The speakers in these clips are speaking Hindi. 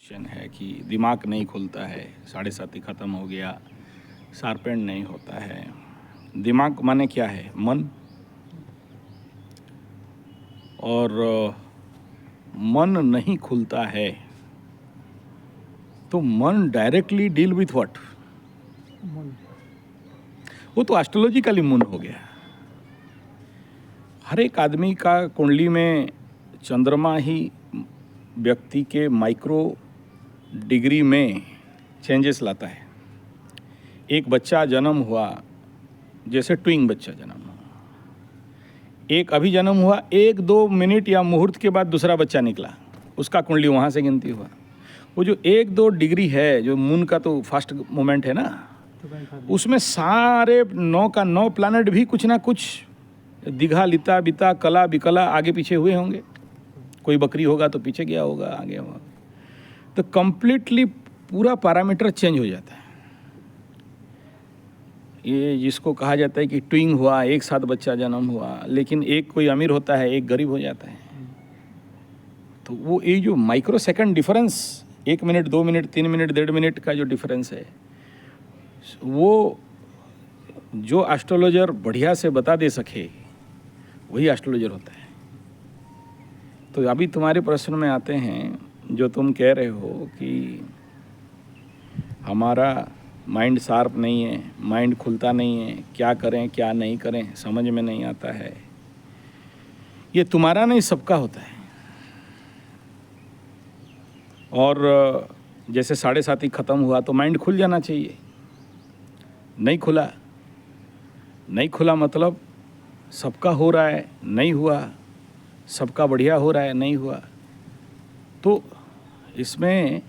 क्वेश्चन है कि दिमाग नहीं खुलता है, 7:30 ख़त्म हो गया, शार्पेंड नहीं होता है। दिमाग माने क्या है? मन। और मन नहीं खुलता है तो मन डायरेक्टली डील विथ व्हाट? वो तो एस्ट्रोलॉजिकली मून हो गया। हर एक आदमी का कुंडली में चंद्रमा ही व्यक्ति के माइक्रो डिग्री में चेंजेस लाता है। एक बच्चा जन्म हुआ, जैसे ट्विंग बच्चा जन्म हुआ, एक अभी जन्म हुआ, 1-2 मिनट या मुहूर्त के बाद दूसरा बच्चा निकला, उसका कुंडली वहाँ से गिनती हुआ। वो जो 1-2 डिग्री है, जो मून का तो फास्ट मोमेंट है ना, उसमें सारे 9 का 9 प्लैनेट भी कुछ ना कुछ दिघा लिता बिता कला बिकला आगे पीछे हुए होंगे। कोई बकरी होगा तो पीछे गया होगा, आगे होगा, तो कंप्लीटली पूरा पैरामीटर चेंज हो जाता है। ये जिसको कहा जाता है कि ट्विंग हुआ, एक साथ बच्चा जन्म हुआ, लेकिन एक कोई अमीर होता है, एक गरीब हो जाता है। तो वो ये जो micro second difference, 1 minute 2 minute 3 minute 1.5 minute का जो डिफरेंस है, वो जो एस्ट्रोलॉजर बढ़िया से बता दे सके वही एस्ट्रोलॉजर होता है। तो अभी तुम्हारे प्रश्न में आते हैं, जो तुम कह रहे हो कि हमारा माइंड शार्प नहीं है, माइंड खुलता नहीं है, क्या करें क्या नहीं करें समझ में नहीं आता है। ये तुम्हारा नहीं, सबका होता है। और जैसे 7:30 ख़त्म हुआ तो माइंड खुल जाना चाहिए। नहीं खुला, नहीं खुला मतलब सबका हो रहा है, नहीं हुआ, सबका बढ़िया हो रहा है, नहीं हुआ। तो इसमें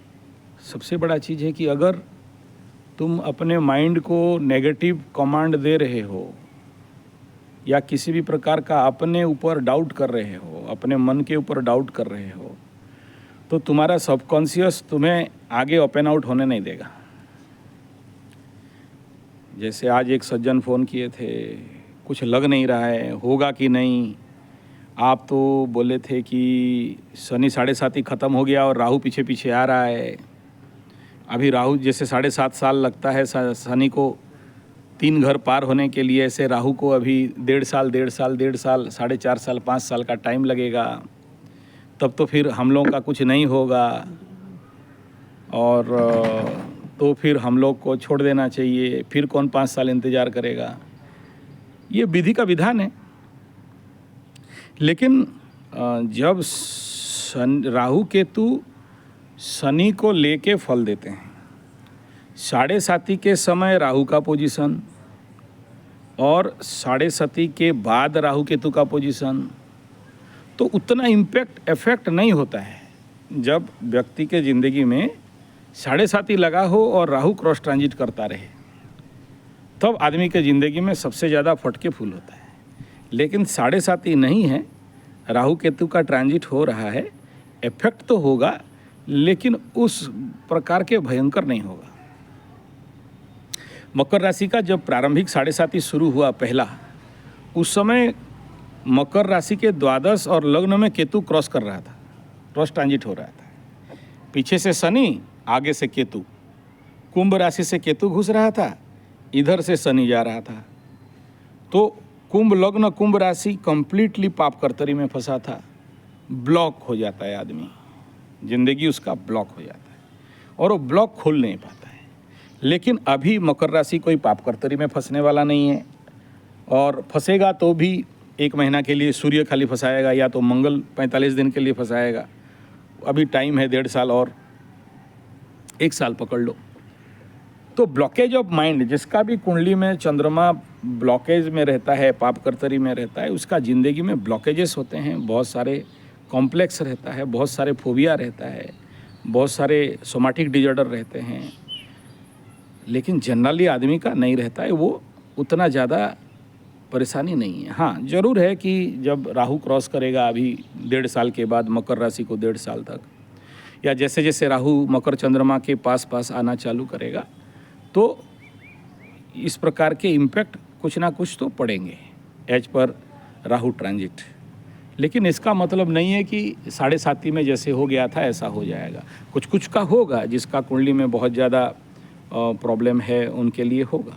सबसे बड़ा चीज़ है कि अगर तुम अपने माइंड को नेगेटिव कमांड दे रहे हो या किसी भी प्रकार का अपने ऊपर डाउट कर रहे हो, अपने मन के ऊपर डाउट कर रहे हो, तो तुम्हारा सबकॉन्शियस तुम्हें आगे ओपन आउट होने नहीं देगा। जैसे आज एक सज्जन फ़ोन किए थे, कुछ लग नहीं रहा है, होगा कि नहीं। आप तो बोले थे कि शनि 7:30 ख़त्म हो गया और राहु पीछे पीछे आ रहा है। अभी राहु जैसे 7.5 साल लगता है शनि को 3 घर पार होने के लिए, ऐसे राहु को अभी 1.5 साल 4.5 साल 5 साल का टाइम लगेगा। तब तो फिर हम लोगों का कुछ नहीं होगा और तो फिर हम लोग को छोड़ देना चाहिए। फिर कौन 5 साल इंतज़ार करेगा? ये विधि का विधान है। लेकिन जब राहु केतु शनि को लेके फल देते हैं, 7:30 के समय राहु का पोजीशन और 7:30 के बाद राहु केतु का पोजीशन, तो उतना इम्पैक्ट इफेक्ट नहीं होता है। जब व्यक्ति के ज़िंदगी में 7:30 लगा हो और राहु क्रॉस ट्रांजिट करता रहे, तब आदमी के ज़िंदगी में सबसे ज़्यादा फटके फूल होता है। लेकिन 7:30 नहीं है, राहु केतु का ट्रांजिट हो रहा है, इफेक्ट तो होगा लेकिन उस प्रकार के भयंकर नहीं होगा। मकर राशि का जब प्रारंभिक 7:30 शुरू हुआ पहला, उस समय मकर राशि के द्वादश और लग्न में केतु क्रॉस कर रहा था, क्रॉस ट्रांजिट हो रहा था। पीछे से शनि, आगे से केतु, कुंभ राशि से केतु घुस रहा था, इधर से शनि जा रहा था। तो कुंभ लग्न कुंभ राशि कंप्लीटली पाप कर्तरी में फंसा था। ब्लॉक हो जाता है आदमी, जिंदगी उसका ब्लॉक हो जाता है और वो ब्लॉक खोल नहीं पाता है। लेकिन अभी मकर राशि कोई पाप कर्तरी में फंसने वाला नहीं है, और फंसेगा तो भी 1 महीना के लिए सूर्य खाली फंसाएगा, या तो मंगल 45 दिन के लिए फंसाएगा। अभी टाइम है 1.5 साल और 1 साल पकड़ लो। तो ब्लॉकेज ऑफ माइंड, जिसका भी कुंडली में चंद्रमा ब्लॉकेज में रहता है, पाप कर्तरी में रहता है, उसका ज़िंदगी में ब्लॉकेजेस होते हैं, बहुत सारे कॉम्प्लेक्स रहता है, बहुत सारे फोबिया रहता है, बहुत सारे सोमैटिक डिजॉर्डर रहते हैं। लेकिन जनरली आदमी का नहीं रहता है, वो उतना ज़्यादा परेशानी नहीं है। हाँ, ज़रूर है कि जब राहु क्रॉस करेगा अभी 1.5 साल के बाद मकर राशि को 1.5 साल तक, या जैसे जैसे राहु मकर चंद्रमा के पास पास आना चालू करेगा, तो इस प्रकार के इम्पैक्ट कुछ ना कुछ तो पड़ेंगे एज पर राहु ट्रांजिट। लेकिन इसका मतलब नहीं है कि 7.5 में जैसे हो गया था ऐसा हो जाएगा। कुछ कुछ का होगा, जिसका कुंडली में बहुत ज़्यादा प्रॉब्लम है उनके लिए होगा।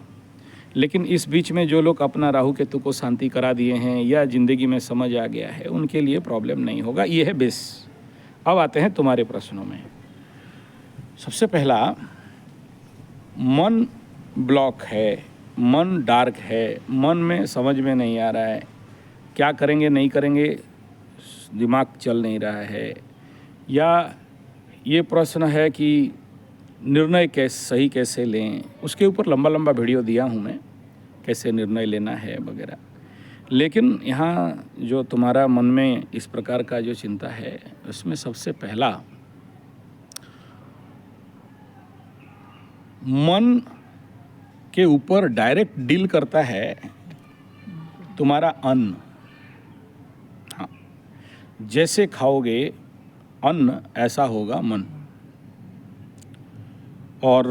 लेकिन इस बीच में जो लोग अपना राहु केतु को शांति करा दिए हैं या ज़िंदगी में समझ आ गया है, उनके लिए प्रॉब्लम नहीं होगा। ये है बेस। अब आते हैं तुम्हारे प्रश्नों में। सबसे पहला, मन ब्लॉक है, मन डार्क है, मन में समझ में नहीं आ रहा है, क्या करेंगे नहीं करेंगे दिमाग चल नहीं रहा है, या ये प्रश्न है कि निर्णय सही कैसे लें। उसके ऊपर लंबा लंबा वीडियो दिया हूँ मैं, कैसे निर्णय लेना है वगैरह। लेकिन यहाँ जो तुम्हारा मन में इस प्रकार का जो चिंता है, उसमें सबसे पहला, मन के ऊपर डायरेक्ट डील करता है तुम्हारा अन्न। हाँ, जैसे खाओगे अन्न ऐसा होगा मन। और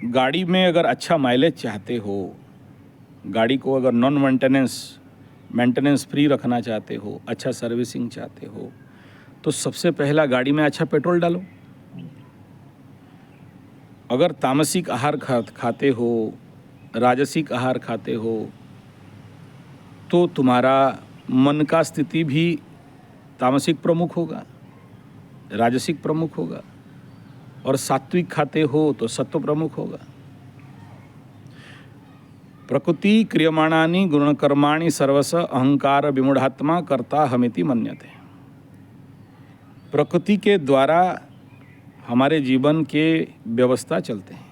गाड़ी में अगर अच्छा माइलेज चाहते हो, गाड़ी को अगर नॉन मेंटेनेंस फ्री रखना चाहते हो, अच्छा सर्विसिंग चाहते हो, तो सबसे पहला गाड़ी में अच्छा पेट्रोल डालो। अगर तामसिक आहार खाते हो, राजसिक आहार खाते हो, तो तुम्हारा मन का स्थिति भी तामसिक प्रमुख होगा, राजसिक प्रमुख होगा। और सात्विक खाते हो तो सत्व प्रमुख होगा। प्रकृति क्रियमाणानि गुणकर्माणि सर्वस अहंकार विमूढ़ात्मा कर्ता हमिति मन्यते। प्रकृति के द्वारा हमारे जीवन के व्यवस्था चलते हैं।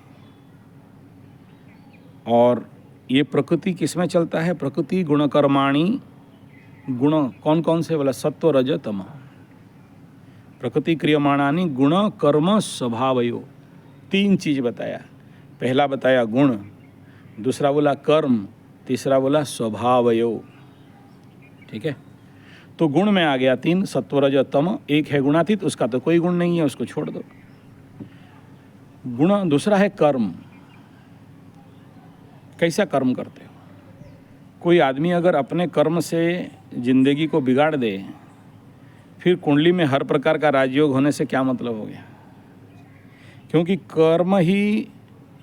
और ये प्रकृति किस में चलता है? प्रकृति गुणकर्माणि, गुण कौन कौन से बोला? सत्व रज तम। प्रकृति क्रियमाणानि गुण कर्म स्वभावयो, 3 चीज़ बताया। पहला बताया गुण, दूसरा बोला कर्म, तीसरा बोला स्वभावयो। ठीक है, तो गुण में आ गया 3, सत्व रज तम। एक है गुणातीत, उसका तो कोई गुण नहीं है, उसको छोड़ दो। गुण दूसरा है कर्म। कैसा कर्म करते हो? कोई आदमी अगर अपने कर्म से जिंदगी को बिगाड़ दे, फिर कुंडली में हर प्रकार का राजयोग होने से क्या मतलब हो गया? क्योंकि कर्म ही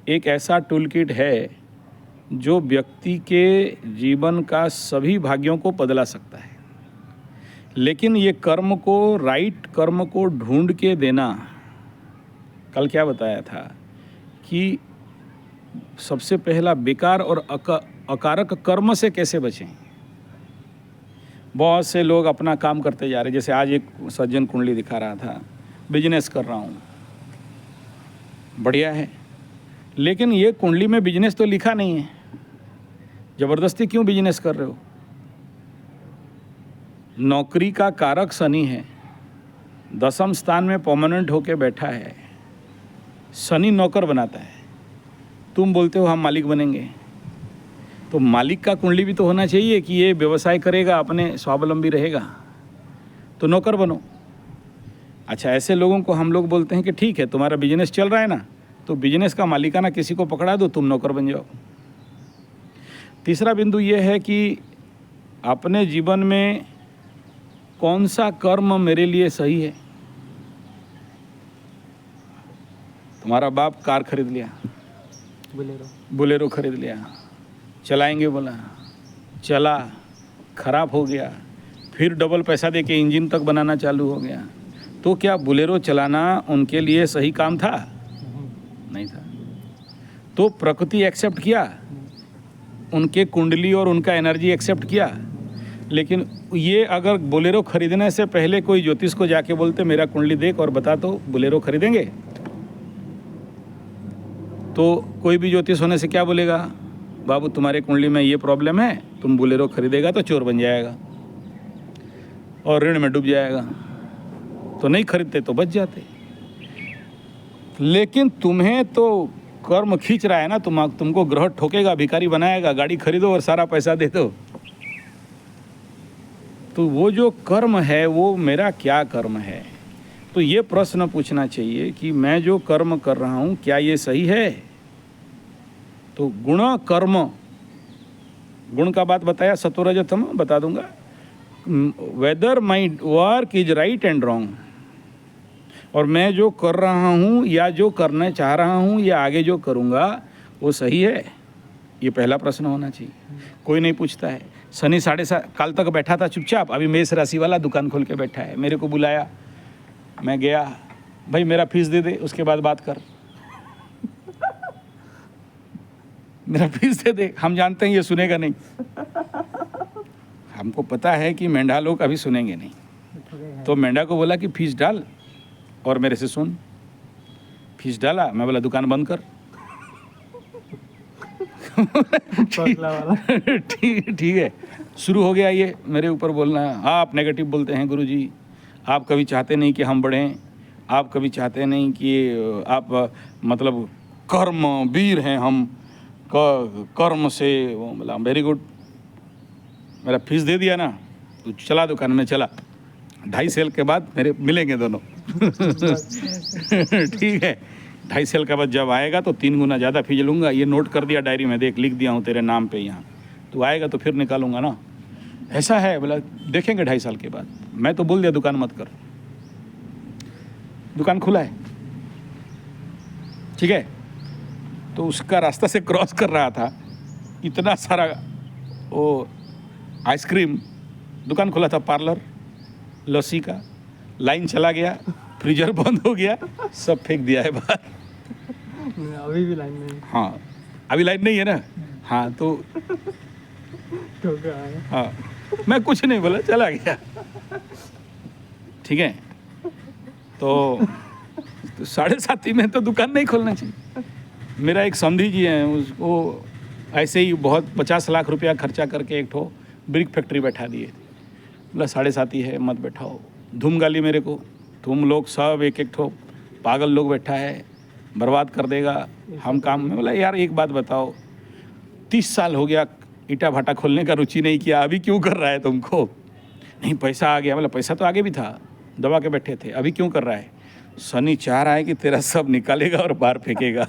एक ऐसा टूल किट है जो व्यक्ति के जीवन का सभी भाग्यों को बदला सकता है। लेकिन ये कर्म को, राइट कर्म को ढूंढ के देना, कल क्या बताया था कि सबसे पहला बेकार और अकारक कर्म से कैसे बचें। बहुत से लोग अपना काम करते जा रहे। जैसे आज एक सज्जन कुंडली दिखा रहा था, बिजनेस कर रहा हूँ, बढ़िया है, लेकिन ये कुंडली में बिजनेस तो लिखा नहीं है। ज़बरदस्ती क्यों बिजनेस कर रहे हो? नौकरी का कारक शनि है, 10वें स्थान में परमानेंट होके बैठा है। शनि नौकर बनाता है। तुम बोलते हो हम मालिक बनेंगे, तो मालिक का कुंडली भी तो होना चाहिए कि ये व्यवसाय करेगा, अपने स्वावलंबी रहेगा, तो नौकर बनो। अच्छा, ऐसे लोगों को हम लोग बोलते हैं कि ठीक है, तुम्हारा बिजनेस चल रहा है ना, तो बिजनेस का मालिकाना किसी को पकड़ा दो, तुम नौकर बन जाओ। तीसरा बिंदु ये है कि अपने जीवन में कौन सा कर्म मेरे लिए सही है। तुम्हारा बाप कार खरीद लिया, बोलेरो खरीद लिया, चलाएंगे बोला, चला, खराब हो गया, फिर डबल पैसा दे के इंजन तक बनाना चालू हो गया, तो क्या बोलेरो चलाना उनके लिए सही काम था? नहीं था। तो प्रकृति एक्सेप्ट किया, उनके कुंडली और उनका एनर्जी एक्सेप्ट किया। लेकिन ये अगर बोलेरो खरीदने से पहले कोई ज्योतिष को जाके बोलते मेरा कुंडली देख और बता तो बोलेरो खरीदेंगे, तो कोई भी ज्योतिष होने से क्या बोलेगा? बाबू तुम्हारे कुंडली में ये प्रॉब्लम है, तुम बोलेरो खरीदेगा तो चोर बन जाएगा और ऋण में डूब जाएगा। तो नहीं खरीदते तो बच जाते। लेकिन तुम्हें तो कर्म खींच रहा है ना, तुमको ग्रह ठोकेगा, भिखारी बनाएगा, गाड़ी खरीदो और सारा पैसा दे दो। तो वो जो कर्म है वो मेरा क्या कर्म है? तो ये प्रश्न पूछना चाहिए कि मैं जो कर्म कर रहा हूँ क्या ये सही है? तो गुण कर्म, गुण का बात बताया, सत्व रज तम बता दूंगा। Whether my work is right and wrong, और मैं जो कर रहा हूँ या जो करना चाह रहा हूँ या आगे जो करूँगा वो सही है, ये पहला प्रश्न होना चाहिए। कोई नहीं पूछता है। शनि 7:30 काल तक बैठा था चुपचाप, अभी मेष राशि वाला दुकान खोल के बैठा है। मेरे को बुलाया, मैं गया, भाई मेरा फीस दे दे, उसके बाद बात कर। मेरा फीस दे दे। हम जानते हैं ये सुनेगा नहीं, हमको पता है कि मेंढा लोग अभी सुनेंगे नहीं। तो मेंढा को बोला कि फीस डाल और मेरे से सुन। फीस डाला, मैं बोला दुकान बंद कर। ठीक है, शुरू हो गया ये मेरे ऊपर बोलना। आप नेगेटिव बोलते हैं गुरुजी, आप कभी चाहते नहीं कि हम बढ़ें, आप कभी चाहते नहीं कि आप मतलब कर्म वीर हैं हम, कर्म से। बोला वेरी गुड, मेरा फीस दे दिया ना, तो चला दुकान में चला। 2.5 साल के बाद मेरे मिलेंगे दोनों। ठीक है, 2.5 साल के बाद जब आएगा तो 3 गुना ज़्यादा फीस लूँगा। ये नोट कर दिया डायरी में, देख लिख दिया हूँ तेरे नाम पे यहाँ, तू आएगा तो फिर निकालूंगा ना। ऐसा है। बोला देखेंगे 2.5 साल के बाद। मैं तो बोल दिया दुकान मत कर। दुकान खुला है, ठीक है। तो उसका रास्ता से क्रॉस कर रहा था, इतना सारा वो आइसक्रीम, दुकान खुला था, पार्लर लस्सी का, लाइन चला गया, फ्रीजर बंद हो गया, सब फेंक दिया है बाहर। अभी भी लाइन नहीं। हाँ, अभी लाइन नहीं है ना। हाँ तो हाँ, मैं कुछ नहीं बोला, चला गया। ठीक है, तो 7:30 में तो दुकान नहीं खोलना चाहिए। मेरा एक समधी जी हैं, उसको ऐसे ही बहुत 50 लाख रुपया खर्चा करके एक ठो ब्रिक फैक्ट्री बैठा दिए। बोला 7:30 है, मत बैठाओ। धूम गाली मेरे को, तुम लोग सब एक ठो पागल लोग बैठा है, बर्बाद कर देगा हम काम में। बोला यार एक बात बताओ, 30 साल हो गया ईटा भाटा खोलने का रुचि नहीं किया, अभी क्यों कर रहा है तुमको? नहीं पैसा आ गया। बोला पैसा तो आगे भी था, दबा के बैठे थे, अभी क्यों कर रहा है? शनि चाह रहा है कि तेरा सब निकालेगा और बाहर फेंकेगा।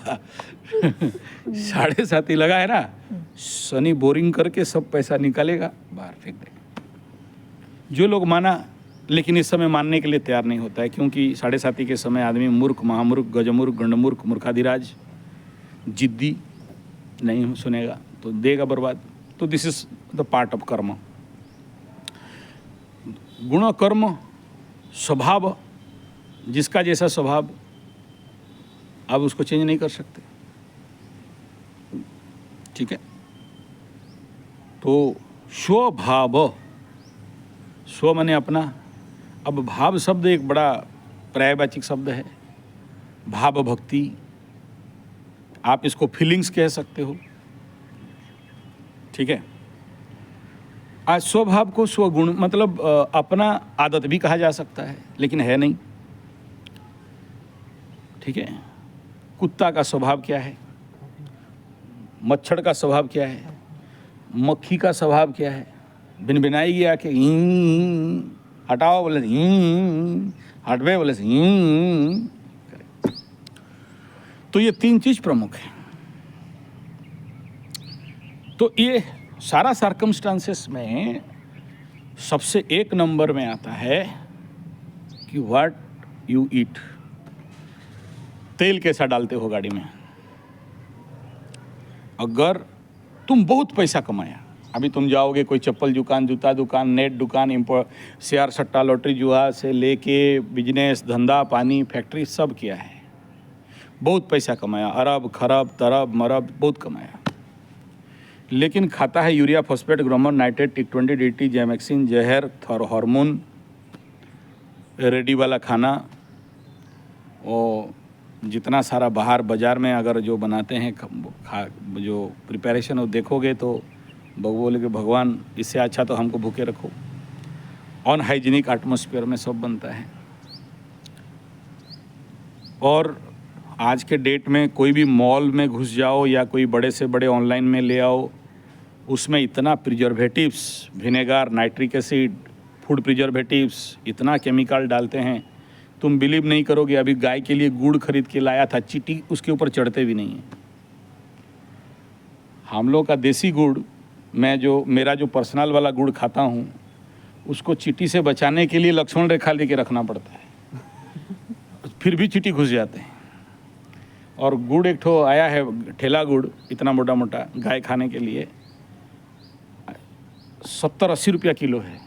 7:30 लगा है ना, शनि बोरिंग करके सब पैसा निकालेगा, बाहर फेंक देगा। जो लोग माना, लेकिन इस समय मानने के लिए तैयार नहीं होता है, क्योंकि 7:30 के समय आदमी मूर्ख, महामूर्ख, गजमूर्ख, गंडमूर्ख, मूर्खाधिराज, जिद्दी नहीं सुनेगा तो देगा बर्बाद। तो this is the part of कर्म। गुण कर्म स्वभाव, जिसका जैसा स्वभाव, आप उसको चेंज नहीं कर सकते। ठीक है, तो स्वभाव, स्व माने अपना। अब भाव शब्द एक बड़ा पर्यायवाचिक शब्द है। भाव भक्ति, आप इसको फीलिंग्स कह सकते हो। ठीक है, आज स्वभाव को स्वगुण मतलब अपना आदत भी कहा जा सकता है, लेकिन है नहीं। ठीक है, कुत्ता का स्वभाव क्या है, मच्छर का स्वभाव क्या है, मक्खी का स्वभाव क्या है? भिनभिनाई गया कि हटाओ बोले हटवे बोले। तो ये 3 चीज प्रमुख है। तो ये सारा सर्कमस्टांसेस में सबसे 1 नंबर में आता है कि व्हाट यू ईट। तेल कैसा डालते हो गाड़ी में? अगर तुम बहुत पैसा कमाया, अभी तुम जाओगे कोई चप्पल दुकान, जूता दुकान, नेट दुकान, शेयर सट्टा लॉटरी जुआ से लेके बिजनेस, धंधा पानी, फैक्ट्री सब किया है, बहुत पैसा कमाया, अरब खरब तरब मरब बहुत कमाया, लेकिन खाता है यूरिया फॉस्फेट ग्रोमर नाइट्रेट टिक20 DT जैमैक्सिन जहर हार्मोन रेडी वाला खाना, और जितना सारा बाहर बाज़ार में अगर जो बनाते हैं जो प्रिपरेशन हो देखोगे तो बोले कि भगवान इससे अच्छा तो हमको भूखे रखो। अनहाइजीनिक एटमॉस्फेयर में सब बनता है। और आज के डेट में कोई भी मॉल में घुस जाओ या कोई बड़े से बड़े ऑनलाइन में ले आओ, उसमें इतना preservatives, vinegar, nitric acid, food preservatives, इतना केमिकल डालते हैं, तुम बिलीव नहीं करोगे। अभी गाय के लिए गुड़ खरीद के लाया था, चींटी उसके ऊपर चढ़ते भी नहीं है। हम लोग का देसी गुड़, मैं जो मेरा जो पर्सनल वाला गुड़ खाता हूँ, उसको चींटी से बचाने के लिए लक्ष्मण रेखा लेके रखना पड़ता है, फिर भी चींटी घुस जाते हैं। और गुड़ एक ठो आया है, ठेला गुड़, इतना मोटा मोटा, गाय खाने के लिए 70-80 रुपया किलो है।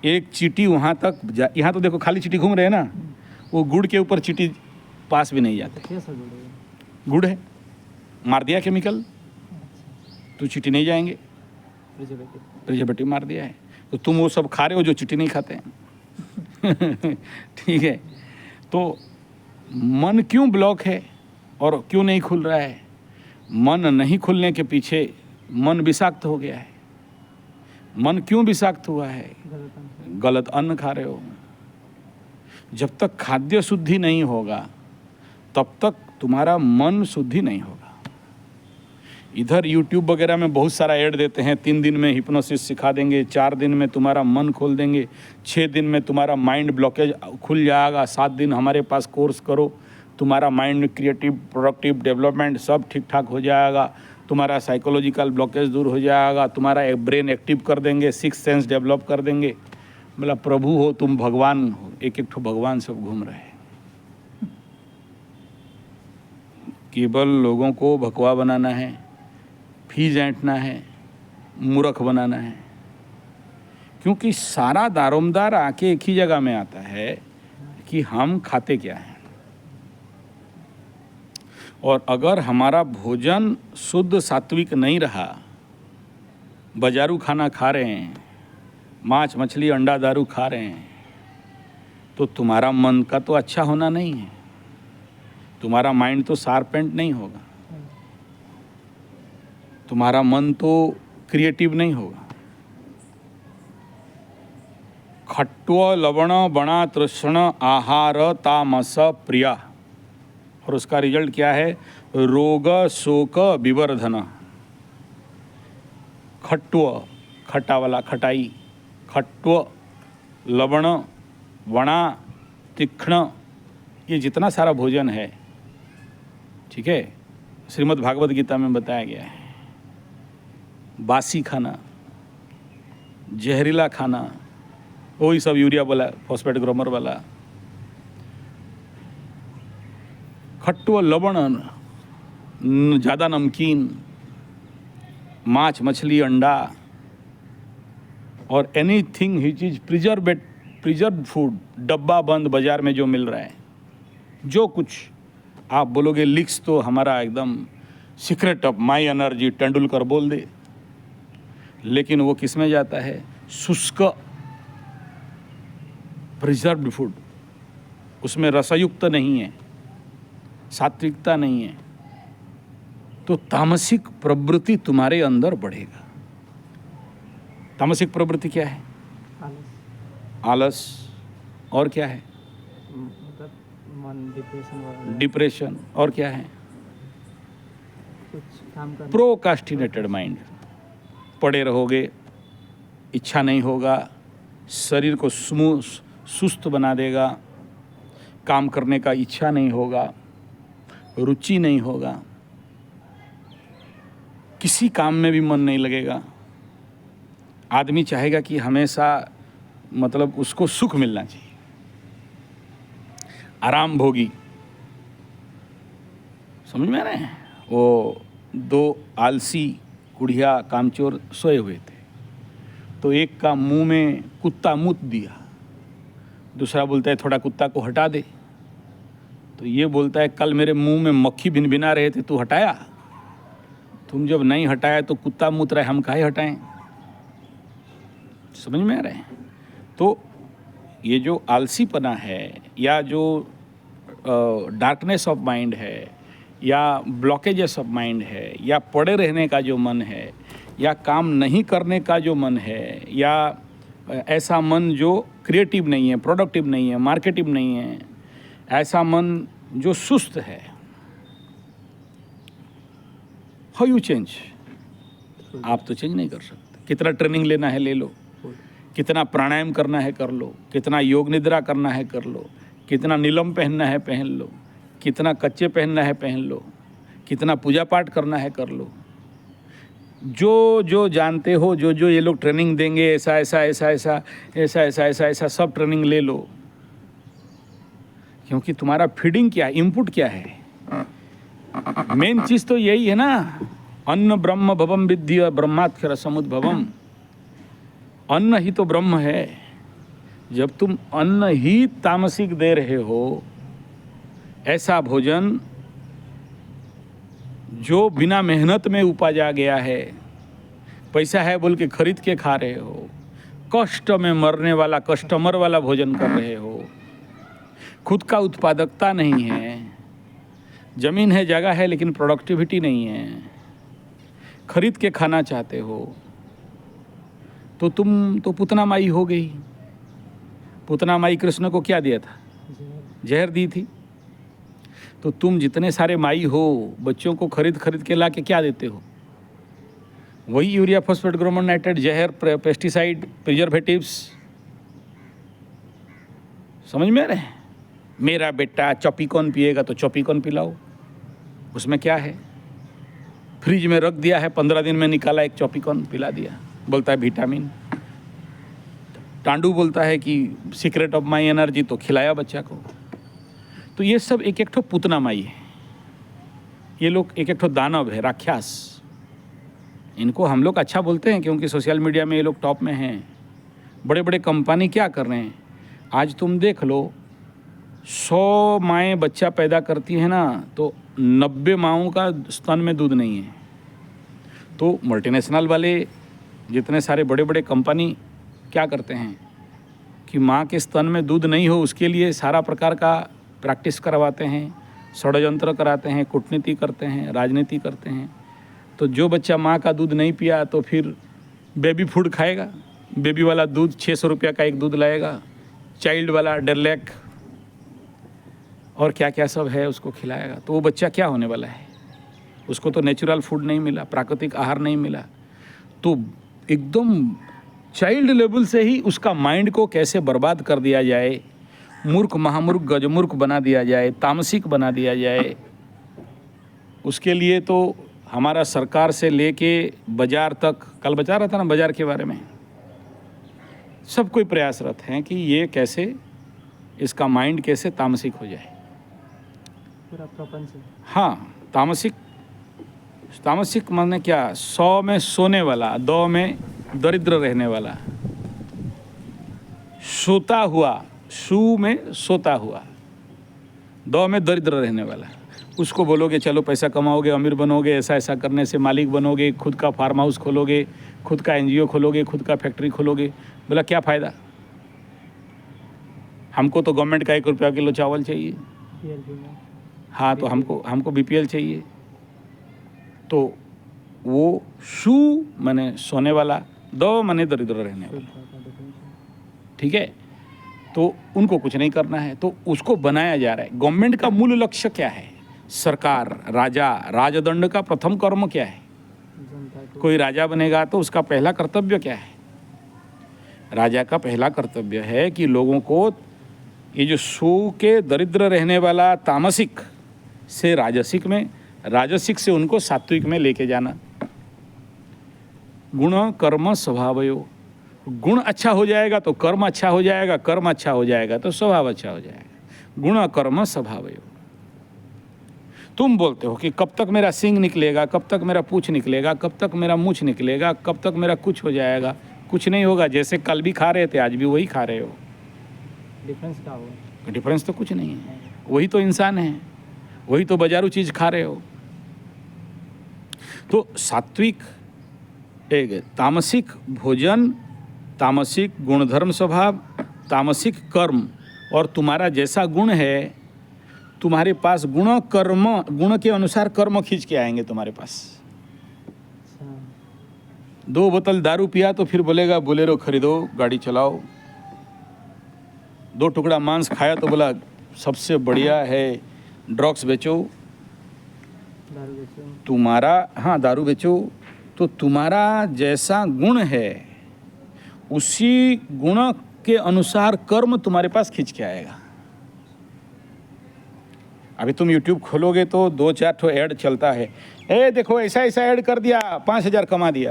एक चींटी वहाँ तक यहाँ तो देखो खाली चींटी घूम रहे हैं ना, वो गुड़ के ऊपर चींटी पास भी नहीं जाते। कैसा गुड़ है? गुड़ है, मार दिया केमिकल तो चींटी नहीं जाएंगे, प्रिजर्वेटिव। प्रिजर्वेटिव मार दिया है। तो तुम वो सब खा रहे हो जो चींटी नहीं खाते हैं। ठीक है, तो मन क्यों ब्लॉक है और क्यों नहीं खुल रहा है? मन नहीं खुलने के पीछे मन विषाक्त हो गया है। मन क्यों विषाक्त हुआ है? गलत अन्न खा रहे हो। जब तक खाद्य शुद्धि नहीं होगा तब तक तुम्हारा मन शुद्धि नहीं होगा। इधर YouTube वगैरह में बहुत सारा ऐड देते हैं, 3 दिन में हिप्नोसिस सिखा देंगे, 4 दिन में तुम्हारा मन खोल देंगे, 6 दिन में तुम्हारा माइंड ब्लॉकेज खुल जाएगा, 7 दिन हमारे पास कोर्स करो, तुम्हारा माइंड क्रिएटिव प्रोडक्टिव डेवलपमेंट सब ठीक ठाक हो जाएगा, तुम्हारा साइकोलॉजिकल ब्लॉकेज दूर हो जाएगा, तुम्हारा एक ब्रेन एक्टिव कर देंगे, 6th सेंस डेवलप कर देंगे। बोला प्रभु हो तुम भगवान हो, एक एक ठो भगवान सब घूम रहे हैं। केवल लोगों को भकवा बनाना है, फीस ऐंठना है, मूर्ख बनाना है। क्योंकि सारा दारोमदार आके एक ही जगह में आता है कि हम खाते क्या हैं। और अगर हमारा भोजन शुद्ध सात्विक नहीं रहा, बाजारू खाना खा रहे हैं, मांस मछली अंडा दारू खा रहे हैं, तो तुम्हारा मन का तो अच्छा होना नहीं है, तुम्हारा माइंड तो शार्पेंट नहीं होगा, तुम्हारा मन तो क्रिएटिव नहीं होगा। खट्व लवण बणा तृष्ण आहार तामस प्रिया, और उसका रिजल्ट क्या है? रोग शोक विवर्धन। खट्व, खट्टा वाला, खटाई, खट्व, लवण, वणा, तीक्ष्ण, ये जितना सारा भोजन है, ठीक है, श्रीमद् भागवत गीता में बताया गया है। बासी खाना, जहरीला खाना, वही सब यूरिया वाला, फॉस्फेट ग्रोमर वाला, खट्टू लवण, ज़्यादा नमकीन, मांस मछली अंडा, और anything which is preserve food, डब्बा बंद बाजार में जो मिल रहा है, जो कुछ आप बोलोगे लिक्स तो हमारा एकदम secret of my energy Tendulkar बोल दे, लेकिन वो किस में जाता है? शुष्क प्रिजर्व्ड फूड, उसमें रसयुक्त नहीं है, सात्विकता नहीं है, तो तामसिक प्रवृत्ति तुम्हारे अंदर बढ़ेगा। तामसिक प्रवृत्ति क्या है? आलस। और क्या है? मतलब मन, डिप्रेशन। डिप्रेशन। और क्या है? कुछ काम करना। प्रोकास्टिनेटेड माइंड, पड़े रहोगे, इच्छा नहीं होगा, शरीर को सुस्त बना देगा, काम करने का इच्छा नहीं होगा, रुचि नहीं होगा, किसी काम में भी मन नहीं लगेगा। आदमी चाहेगा कि हमेशा मतलब उसको सुख मिलना चाहिए, आराम भोगी। समझ में आ रहे हैं? वो 2 आलसी कुढ़िया कामचोर सोए हुए थे, तो एक का मुंह में कुत्ता मूत दिया, दूसरा बोलता है थोड़ा कुत्ता को हटा दे, तो ये बोलता है कल मेरे मुंह में मक्खी भिनभिना रहे थे, तू हटाया? तुम जब नहीं हटाया तो कुत्ता मूत रहा है, हम काहे हटाएं? समझ में आ रहे हैं? तो ये जो आलसीपना है, या जो डार्कनेस ऑफ माइंड है, या ब्लॉकेजेस ऑफ माइंड है, या पड़े रहने का जो मन है, या काम नहीं करने का जो मन है, या ऐसा मन जो क्रिएटिव नहीं है, प्रोडक्टिव नहीं है, मार्केटिव नहीं है, ऐसा मन जो सुस्त है, हाउ यू चेंज? आप तो चेंज नहीं कर सकते। कितना ट्रेनिंग लेना है ले लो, कितना प्राणायाम करना है कर लो, कितना योग निद्रा करना है कर लो, कितना नीलम पहनना है पहन लो, कितना कच्चे पहनना है पहन लो, कितना पूजा पाठ करना है कर लो, जो जो जानते हो, जो जो ये लोग ट्रेनिंग देंगे, ऐसा ऐसा ऐसा ऐसा ऐसा ऐसा ऐसा ऐसा सब ट्रेनिंग ले लो, क्योंकि तुम्हारा फीडिंग क्या है, इनपुट क्या है। मेन चीज़ तो यही है ना, अन्न ब्रह्म भवम विद्य ब्रह्माक्षर समुद्भवम। अन्न ही तो ब्रह्म है। जब तुम अन्न ही तामसिक दे रहे हो, ऐसा भोजन जो बिना मेहनत में उपजा गया है, पैसा है बोल के खरीद के खा रहे हो, कष्ट में मरने वाला कस्टमर वाला भोजन कर रहे हो, खुद का उत्पादकता नहीं है, जमीन है जगह है लेकिन प्रोडक्टिविटी नहीं है, खरीद के खाना चाहते हो, तो तुम तो पुतना माई हो गई। पुतना माई कृष्ण को क्या दिया था? जहर दी थी। तो तुम जितने सारे माई हो, बच्चों को खरीद खरीद के ला के क्या देते हो? वही यूरिया फॉस्फेट ग्रोमोर नाइट्रेट, जहर, पेस्टिसाइड, प्रिजर्वेटिव्स। समझ में आ रहे हैं? मेरा बेटा चॉपिकॉन पिएगा तो चॉपिकॉन पिलाओ, उसमें क्या है? फ्रिज में रख दिया है, 15 दिन में निकाला एक चॉपिकॉन पिला दिया, बोलता है विटामिन। टांडू बोलता है कि सीक्रेट ऑफ माई एनर्जी, तो खिलाया बच्चा को। तो ये सब एक एक ठो पुतना माई है, ये लोग एक एक ठो दानव है, राक्षस। इनको हम लोग अच्छा बोलते हैं क्योंकि सोशल मीडिया में ये लोग टॉप में हैं। बड़े बड़े कंपनी क्या कर रहे हैं, आज तुम देख लो, 100 माएँ बच्चा पैदा करती हैं ना, तो 90 माओं का स्तन में दूध नहीं है। तो मल्टीनेशनल वाले जितने सारे बड़े बड़े कंपनी क्या करते हैं कि माँ के स्तन में दूध नहीं हो, उसके लिए सारा प्रकार का प्रैक्टिस करवाते हैं, षड्यंत्र कराते हैं, कूटनीति करते हैं, राजनीति करते हैं। तो जो बच्चा माँ का दूध नहीं पिया तो फिर बेबी फूड खाएगा, बेबी वाला दूध 600 रुपया का एक दूध लाएगा, चाइल्ड वाला 1.5 लाख और क्या क्या सब है उसको खिलाएगा। तो वो बच्चा क्या होने वाला है? उसको तो नेचुरल फूड नहीं मिला, प्राकृतिक आहार नहीं मिला। तो एकदम चाइल्ड लेवल से ही उसका माइंड को कैसे बर्बाद कर दिया जाए, मूर्ख, महामूर्ख, गजमूर्ख बना दिया जाए, तामसिक बना दिया जाए, उसके लिए तो हमारा सरकार से लेके बाजार तक, कल बता रहा था ना बाजार के बारे में, सब कोई प्रयासरत हैं कि ये कैसे, इसका माइंड कैसे तामसिक हो जाए। पूरा प्रपंच। हाँ, तामसिक, तामसिक माने क्या? 100 में सोने वाला, 2 में दरिद्र रहने वाला, सोता हुआ, सू में सोता हुआ, 2 में दरिद्र रहने वाला। उसको बोलोगे चलो पैसा कमाओगे, अमीर बनोगे, ऐसा ऐसा करने से मालिक बनोगे, खुद का फार्म हाउस खोलोगे, खुद का एनजीओ खोलोगे, खुद का फैक्ट्री खोलोगे। बोला क्या फ़ायदा? हमको तो गवर्नमेंट का 1 रुपया किलो चावल चाहिए। हाँ, तो हमको बीपीएल चाहिए। तो वो सू माने सोने वाला, 2 माने दरिद्र रहने वाला। ठीक है, तो उनको कुछ नहीं करना है, तो उसको बनाया जा रहा है। गवर्नमेंट का मूल लक्ष्य क्या है? सरकार, राजा, राजदंड का प्रथम कर्म क्या है? कोई राजा बनेगा तो उसका पहला कर्तव्य क्या है? राजा का पहला कर्तव्य है कि लोगों को ये जो सू के दरिद्र रहने वाला तामसिक से राजसिक में, राजसिक से उनको सात्विक में लेके जाना। गुण कर्म स्वभावयो, गुण अच्छा हो जाएगा तो कर्म अच्छा हो जाएगा, कर्म अच्छा हो जाएगा तो स्वभाव अच्छा हो जाएगा। गुण कर्म स्वभावयो। तुम बोलते हो कि कब तक मेरा सींग निकलेगा, कब तक मेरा पूँछ निकलेगा, कब तक मेरा मूछ निकलेगा, कब तक मेरा कुछ हो जाएगा। कुछ नहीं होगा, जैसे कल भी खा रहे थे आज भी वही खा रहे हो। डिफरेंस क्या होगा? डिफरेंस तो कुछ नहीं है, वही तो इंसान है, वही तो बाजारू चीज़ खा रहे हो। तो सात्विक एक तामसिक भोजन, तामसिक गुणधर्म स्वभाव, तामसिक कर्म, और तुम्हारा जैसा गुण है तुम्हारे पास गुण कर्म, गुण के अनुसार कर्म खींच के आएंगे तुम्हारे पास। 2 बोतल दारू पिया तो फिर बोलेगा बोलेरो खरीदो, गाड़ी चलाओ। 2 टुकड़ा मांस खाया तो बोला सबसे बढ़िया है, ड्रग्स बेचो। दारू बेचो। तुम्हारा, हाँ दारू बेचो। तो तुम्हारा जैसा गुण है उसी गुण के अनुसार कर्म तुम्हारे पास खींच के आएगा। अभी तुम YouTube खोलोगे तो 2-4 ठो ऐड चलता है, देखो ऐसा ऐसा ऐड कर दिया, 5,000 कमा दिया।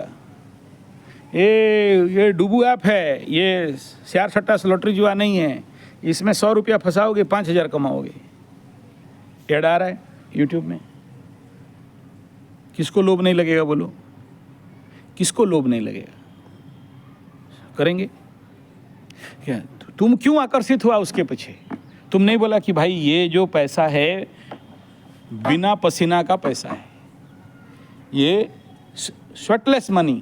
ये डुबू ऐप है, ये शेयर सट्टा लॉटरी जुआ नहीं है, इसमें 100 रुपया फंसाओगे 5,000 कमाओगे। ऐड आ रहा है यूट्यूब में। किसको लोभ नहीं लगेगा बोलो? किसको लोभ नहीं लगेगा? करेंगे क्या? तुम क्यों आकर्षित हुआ उसके पीछे? तुम नहीं बोला कि भाई ये जो पैसा है बिना पसीना का पैसा है, ये स्वेटलेस मनी,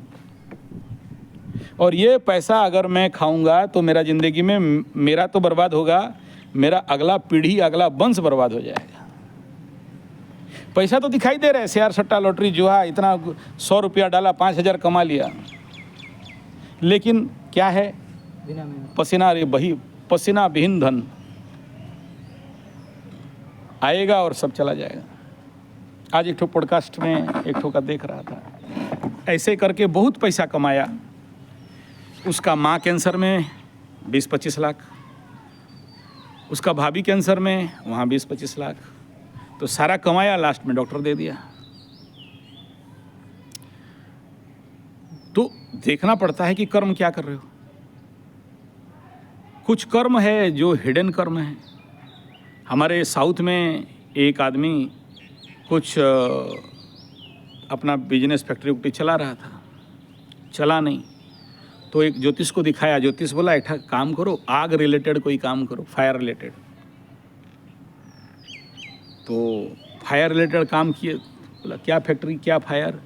और ये पैसा अगर मैं खाऊंगा तो मेरा ज़िंदगी में मेरा तो बर्बाद होगा, मेरा अगला पीढ़ी अगला वंश बर्बाद हो जाएगा। पैसा तो दिखाई दे रहा है, शेयर सट्टा लॉटरी जुआ, इतना 100 रुपया डाला 5,000 कमा लिया, लेकिन क्या है? बिना मेहनत। पसीना, रे वही पसीना विहीन धन आएगा और सब चला जाएगा। आज एक ठो पॉडकास्ट में एक ठो का देख रहा था, ऐसे करके बहुत पैसा कमाया। उसका माँ कैंसर में 20-25 लाख, उसका भाभी कैंसर में वहाँ 20-25 लाख, तो सारा कमाया, लास्ट में डॉक्टर दे दिया। तो देखना पड़ता है कि कर्म क्या कर रहे हो। कुछ कर्म है जो हिडन कर्म है। हमारे साउथ में एक आदमी कुछ अपना बिजनेस फैक्ट्री उक्ट्री चला रहा था, चला नहीं, तो एक ज्योतिष को दिखाया। ज्योतिष बोला एक काम करो, आग रिलेटेड कोई काम करो, फायर रिलेटेड। तो फायर रिलेटेड काम किए। बोला क्या फैक्ट्री, क्या फायर?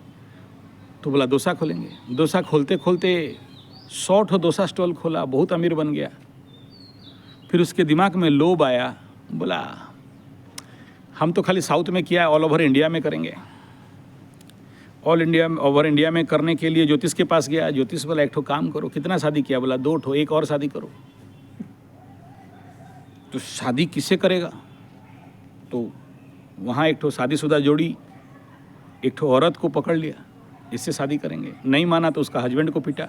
तो बोला डोसा खोलेंगे। डोसा खोलते खोलते 100 ठो डोसा स्टॉल खोला, बहुत अमीर बन गया। फिर उसके दिमाग में लोभ आया, बोला हम तो खाली साउथ में किया है, ऑल ओवर इंडिया में करेंगे। ओवर इंडिया में करने के लिए ज्योतिष के पास गया। ज्योतिष बोला एक ठो काम करो, कितना शादी किया? बोला 2 ठो, एक और शादी करो। तो शादी किससे करेगा? तो वहाँ एक ठो शादीशुदा जोड़ी एक ठो औरत को पकड़ लिया, इससे शादी करेंगे। नहीं माना तो उसका हस्बैंड को पीटा।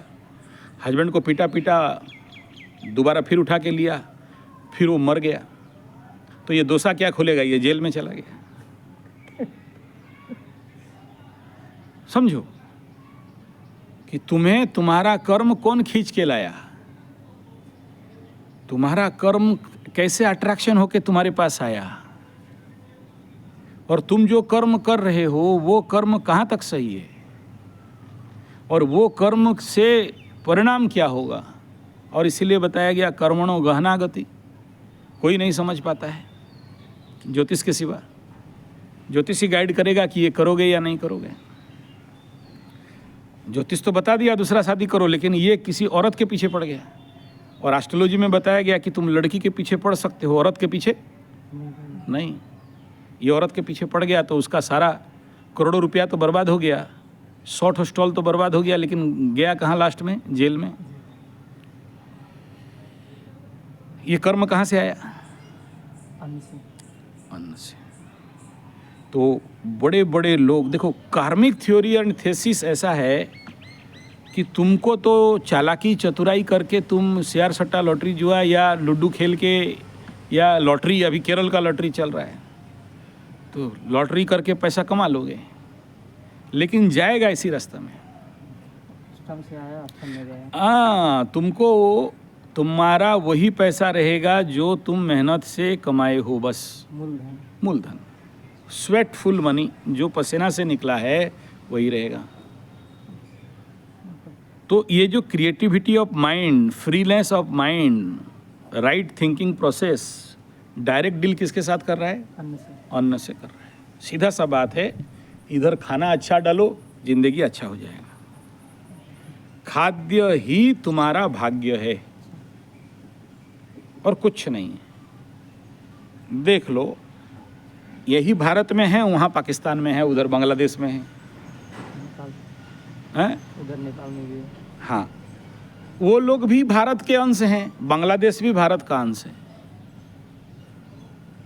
हस्बैंड को पीटा पीटा दोबारा फिर उठा के लिया, फिर वो मर गया। तो ये डोसा क्या खोलेगा? ये जेल में चला गया। समझो कि तुम्हें तुम्हारा कर्म कौन खींच के लाया, तुम्हारा कर्म कैसे अट्रैक्शन होके तुम्हारे पास आया, और तुम जो कर्म कर रहे हो वो कर्म कहाँ तक सही है, और वो कर्म से परिणाम क्या होगा। और इसीलिए बताया गया कर्मणो गहना गति। कोई नहीं समझ पाता है ज्योतिष के सिवा। ज्योतिष ही गाइड करेगा कि ये करोगे या नहीं करोगे। ज्योतिष तो बता दिया दूसरा शादी करो, लेकिन ये किसी औरत के पीछे पड़ गया। और एस्ट्रोलॉजी में बताया गया कि तुम लड़की के पीछे पड़ सकते हो, औरत के पीछे नहीं। ये औरत के पीछे पड़ गया तो उसका सारा करोड़ों रुपया तो बर्बाद हो गया, 100 स्टॉल तो बर्बाद हो गया, लेकिन गया कहाँ लास्ट में? जेल में। ये कर्म कहाँ से आया? अन्न से। अन्न से। तो बड़े बड़े लोग देखो, कार्मिक थ्योरी एंड थेसिस ऐसा है कि तुमको तो चालाकी चतुराई करके तुम शेयर सट्टा लॉटरी जुआ या लूडो खेल के, या लॉटरी, अभी केरल का लॉटरी चल रहा है, तो लॉटरी करके पैसा कमा लोगे, लेकिन जाएगा इसी रास्ते में। सिस्टम से आया, ऑप्शन में गया। तुमको तुम्हारा वही पैसा रहेगा जो तुम मेहनत से कमाए हो, बस मूलधन। मूलधन, स्वेटफुल मनी, जो पसीना से निकला है वही रहेगा। तो ये जो creativity of mind, freeness of mind, right thinking process, direct deal किसके साथ कर रहा है? अन्न से। अन्न से कर रहा है। सीधा सा बात है, इधर खाना अच्छा डालो, जिंदगी अच्छा हो जाएगा। खाद्य ही तुम्हारा भाग्य है और कुछ नहीं है। देख लो, यही भारत में है, वहाँ पाकिस्तान में है, उधर बांग्लादेश में है, नेपाल, हैं? उधर नेपाल में भी है। हाँ, वो लोग भी भारत के अंश हैं, बांग्लादेश भी भारत का अंश है,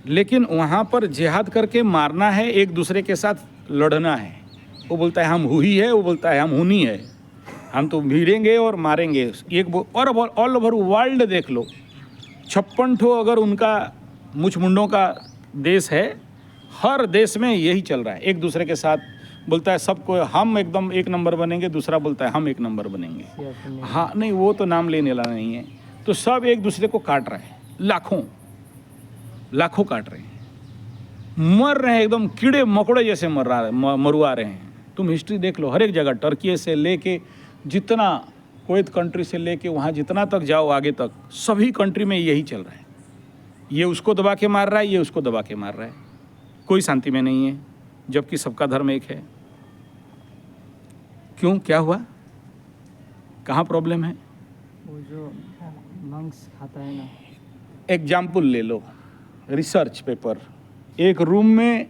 लेकिन वहाँ पर जिहाद करके मारना है, एक दूसरे के साथ लड़ना है। वो बोलता है हम हुई है, वो बोलता है हम हुनी है, हम तो भिड़ेंगे और मारेंगे। एक और ऑल ओवर वर्ल्ड देख लो, 56 ठो अगर उनका मुछ मुंडों का देश है, हर देश में यही चल रहा है, एक दूसरे के साथ बोलता है सबको हम एकदम एक नंबर बनेंगे, दूसरा बोलता है हम एक नंबर बनेंगे। सियाचिन में हाँ नहीं, वो तो नाम लेने वाला नहीं है। तो सब एक दूसरे को काट रहे हैं, लाखों लाखों काट रहे हैं, मर रहे हैं, एकदम कीड़े मकोड़े जैसे मरवा रहे हैं। तुम हिस्ट्री देख लो, हर एक जगह, टर्की से लेके जितना, कुवैत कंट्री से लेके वहाँ जितना तक जाओ आगे तक, सभी कंट्री में यही चल रहा है। ये उसको दबा के मार रहा है, ये उसको दबा के मार रहा है, कोई शांति में नहीं है, जबकि सबका धर्म एक है। क्यों, क्या हुआ, कहाँ प्रॉब्लम है? वो जो मंक्स खाता है ना, एग्जाम्पल ले लो, रिसर्च पेपर, एक रूम में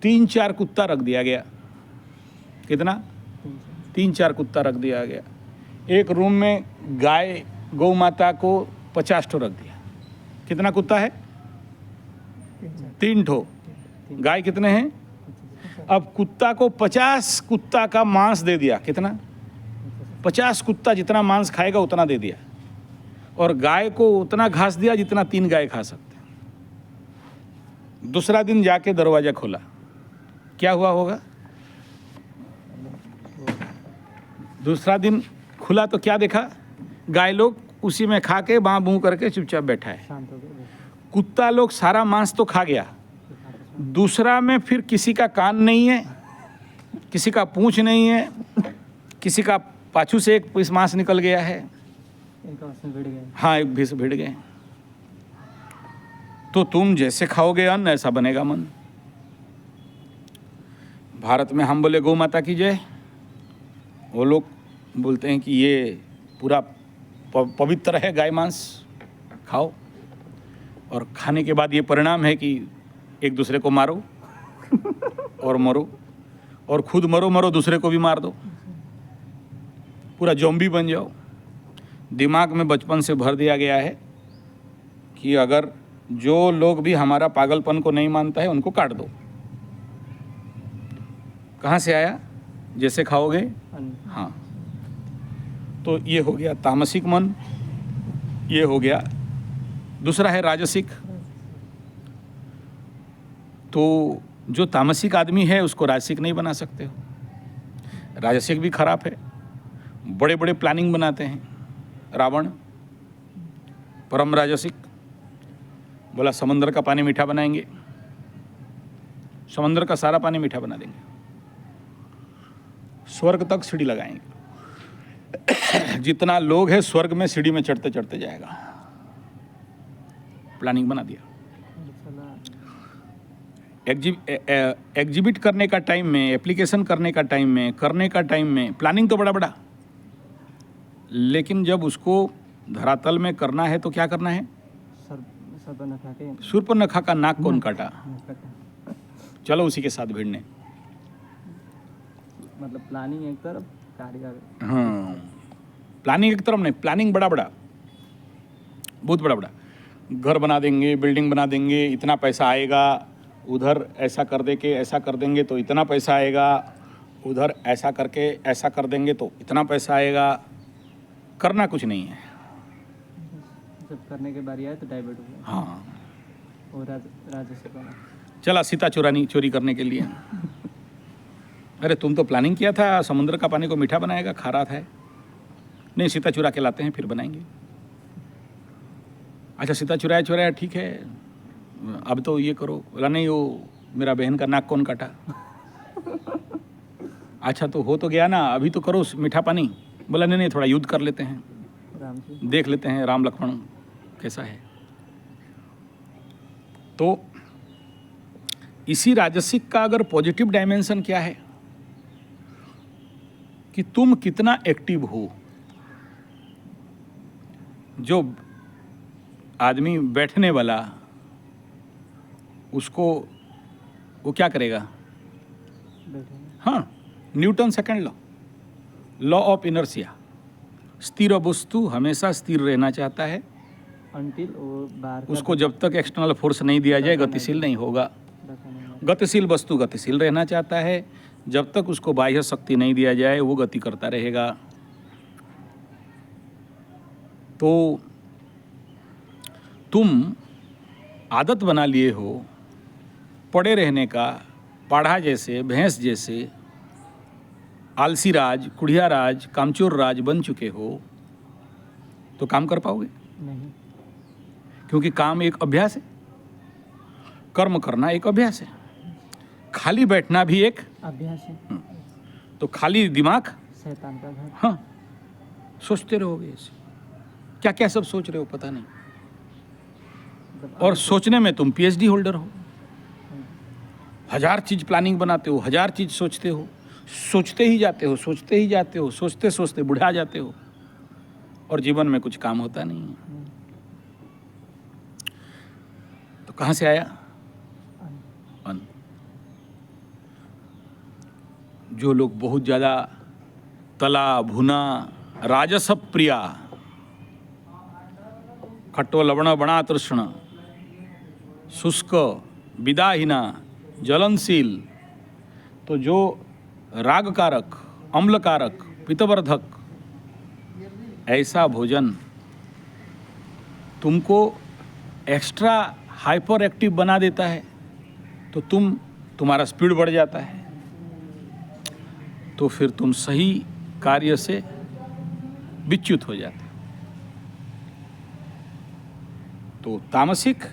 3-4 कुत्ता रख दिया गया। कितना? 3-4 कुत्ता रख दिया गया। एक रूम में गाय, गौ माता को 50 ठो रख दिया। कितना कुत्ता है? 3 ठो। गाय कितने हैं? अब कुत्ता को 50 कुत्ता का मांस दे दिया। कितना? 50 कुत्ता जितना मांस खाएगा उतना दे दिया, और गाय को उतना घास दिया जितना 3 गाय खा सकते हैं। दूसरा दिन जाके दरवाजा खोला, क्या हुआ होगा? दूसरा दिन खुला तो क्या देखा? गाय लोग उसी में खा के बाँ बूँ करके चुपचाप बैठा है। शांत हो गए। कुत्ता लोग सारा मांस तो खा गया, दूसरा में फिर किसी का कान नहीं है, किसी का पूंछ नहीं है, किसी का पाछू से एक पीस मांस निकल गया है। एक आपस में भिड़ गए। हाँ, एक भी से भिड़ गए। तो तुम जैसे खाओगे अन्न, ऐसा बनेगा मन। भारत में हम बोले गौ माता की जय, वो लोग बोलते हैं कि ये पूरा पवित्र है, गाय मांस खाओ, और खाने के बाद ये परिणाम है कि एक दूसरे को मारो और मरो, और खुद मरो दूसरे को भी मार दो, पूरा ज़ॉम्बी बन जाओ। दिमाग में बचपन से भर दिया गया है कि अगर जो लोग भी हमारा पागलपन को नहीं मानता है उनको काट दो। कहाँ से आया? जैसे खाओगे। अन्न। हाँ, तो ये हो गया तामसिक मन, ये हो गया। दूसरा है राजसिक। तो जो तामसिक आदमी है उसको राजसिक नहीं बना सकते हो। राजसिक भी खराब है, बड़े बड़े प्लानिंग बनाते हैं। रावण परम राजसिक, बोला समंदर का पानी मीठा बनाएंगे, समंदर का सारा पानी मीठा बना देंगे, स्वर्ग तक सीढ़ी लगाएंगे। जितना लोग है स्वर्ग में सीढ़ी में चढ़ते चढ़ते जाएगा। प्लानिंग बना दिया। एग्जिबिट करने का टाइम में, एप्लीकेशन करने का टाइम में प्लानिंग तो बड़ा बड़ा, लेकिन जब उसको धरातल में करना है तो क्या करना है? शूर्पणखा का नाक कौन काटा? चलो उसी के साथ भिड़ने। मतलब प्लानिंग एक तरफ, कार्य। हाँ, प्लानिंग एक तरफ नहीं, प्लानिंग बड़ा बड़ा, बहुत बड़ा बड़ा। घर बना देंगे, बिल्डिंग बना देंगे, इतना पैसा आएगा, उधर ऐसा कर दे के ऐसा कर देंगे तो इतना पैसा आएगा, उधर ऐसा करके ऐसा कर देंगे तो इतना पैसा आएगा। करना कुछ नहीं है। जब करने के बारी आए तो डाइवर्ट हो गया। हाँ, और राजा से बना। चला सीता चोरी करने के लिए। अरे तुम तो प्लानिंग किया था समुद्र का पानी को मीठा बनाएगा, खा रहा था। नहीं, सीता चुरा के लाते हैं फिर बनाएंगे। अच्छा, सीता चुराया ठीक है, अब तो ये करो। बोला नहीं, वो मेरा बहन का नाक कौन काटा? अच्छा, तो हो तो गया ना, अभी तो करो मीठा पानी। बोला नहीं, थोड़ा युद्ध कर लेते हैं, राम से। देख लेते हैं राम लक्ष्मण कैसा है। तो इसी राजसिक का अगर पॉजिटिव डायमेंशन क्या है कि तुम कितना एक्टिव हो। जो आदमी बैठने वाला, उसको वो क्या करेगा? बैठे। हाँ, Newton second law of inertia, स्थिर वस्तु हमेशा स्थिर रहना चाहता है। अनटिल वो बाहर उसको जब तक एक्सटर्नल फोर्स नहीं दिया जाए गतिशील नहीं होगा। गतिशील वस्तु गतिशील रहना चाहता है, जब तक उसको बाह्य शक्ति नहीं दिया जाए वो गति करता रहेगा। तो तुम आदत बना लिए हो पड़े रहने का, पाढ़ा जैसे, भैंस जैसे, आलसी राज, कुढ़िया राज, कामचोर राज बन चुके हो तो काम कर पाओगे? नहीं। क्योंकि काम एक अभ्यास है, कर्म करना एक अभ्यास है, खाली बैठना भी एक अभ्यास है। तो खाली दिमाग शैतान का घर। हाँ, सोचते रहोगे ऐसे, क्या क्या सब सोच रहे हो पता नहीं, मतलब और सोचने में तुम पीएचडी होल्डर हो, हजार चीज प्लानिंग बनाते हो, हजार चीज सोचते हो, सोचते ही जाते हो, सोचते ही जाते हो, सोचते सोचते बुढ़ा जाते हो और जीवन में कुछ काम होता नहीं है। तो कहाँ से आया? अन्न। जो लोग बहुत ज़्यादा तला भुना राजस प्रिया, खट्टो लवण बणा तृष्ण, शुष्क विदाहीना, जलनशील, तो जो राग कारक, अम्ल कारक, पित्तवर्धक ऐसा भोजन तुमको एक्स्ट्रा हाइपर एक्टिव बना देता है, तो तुम्हारा स्पीड बढ़ जाता है, तो फिर तुम सही कार्य से विच्युत हो जाते हो। तो तामसिक,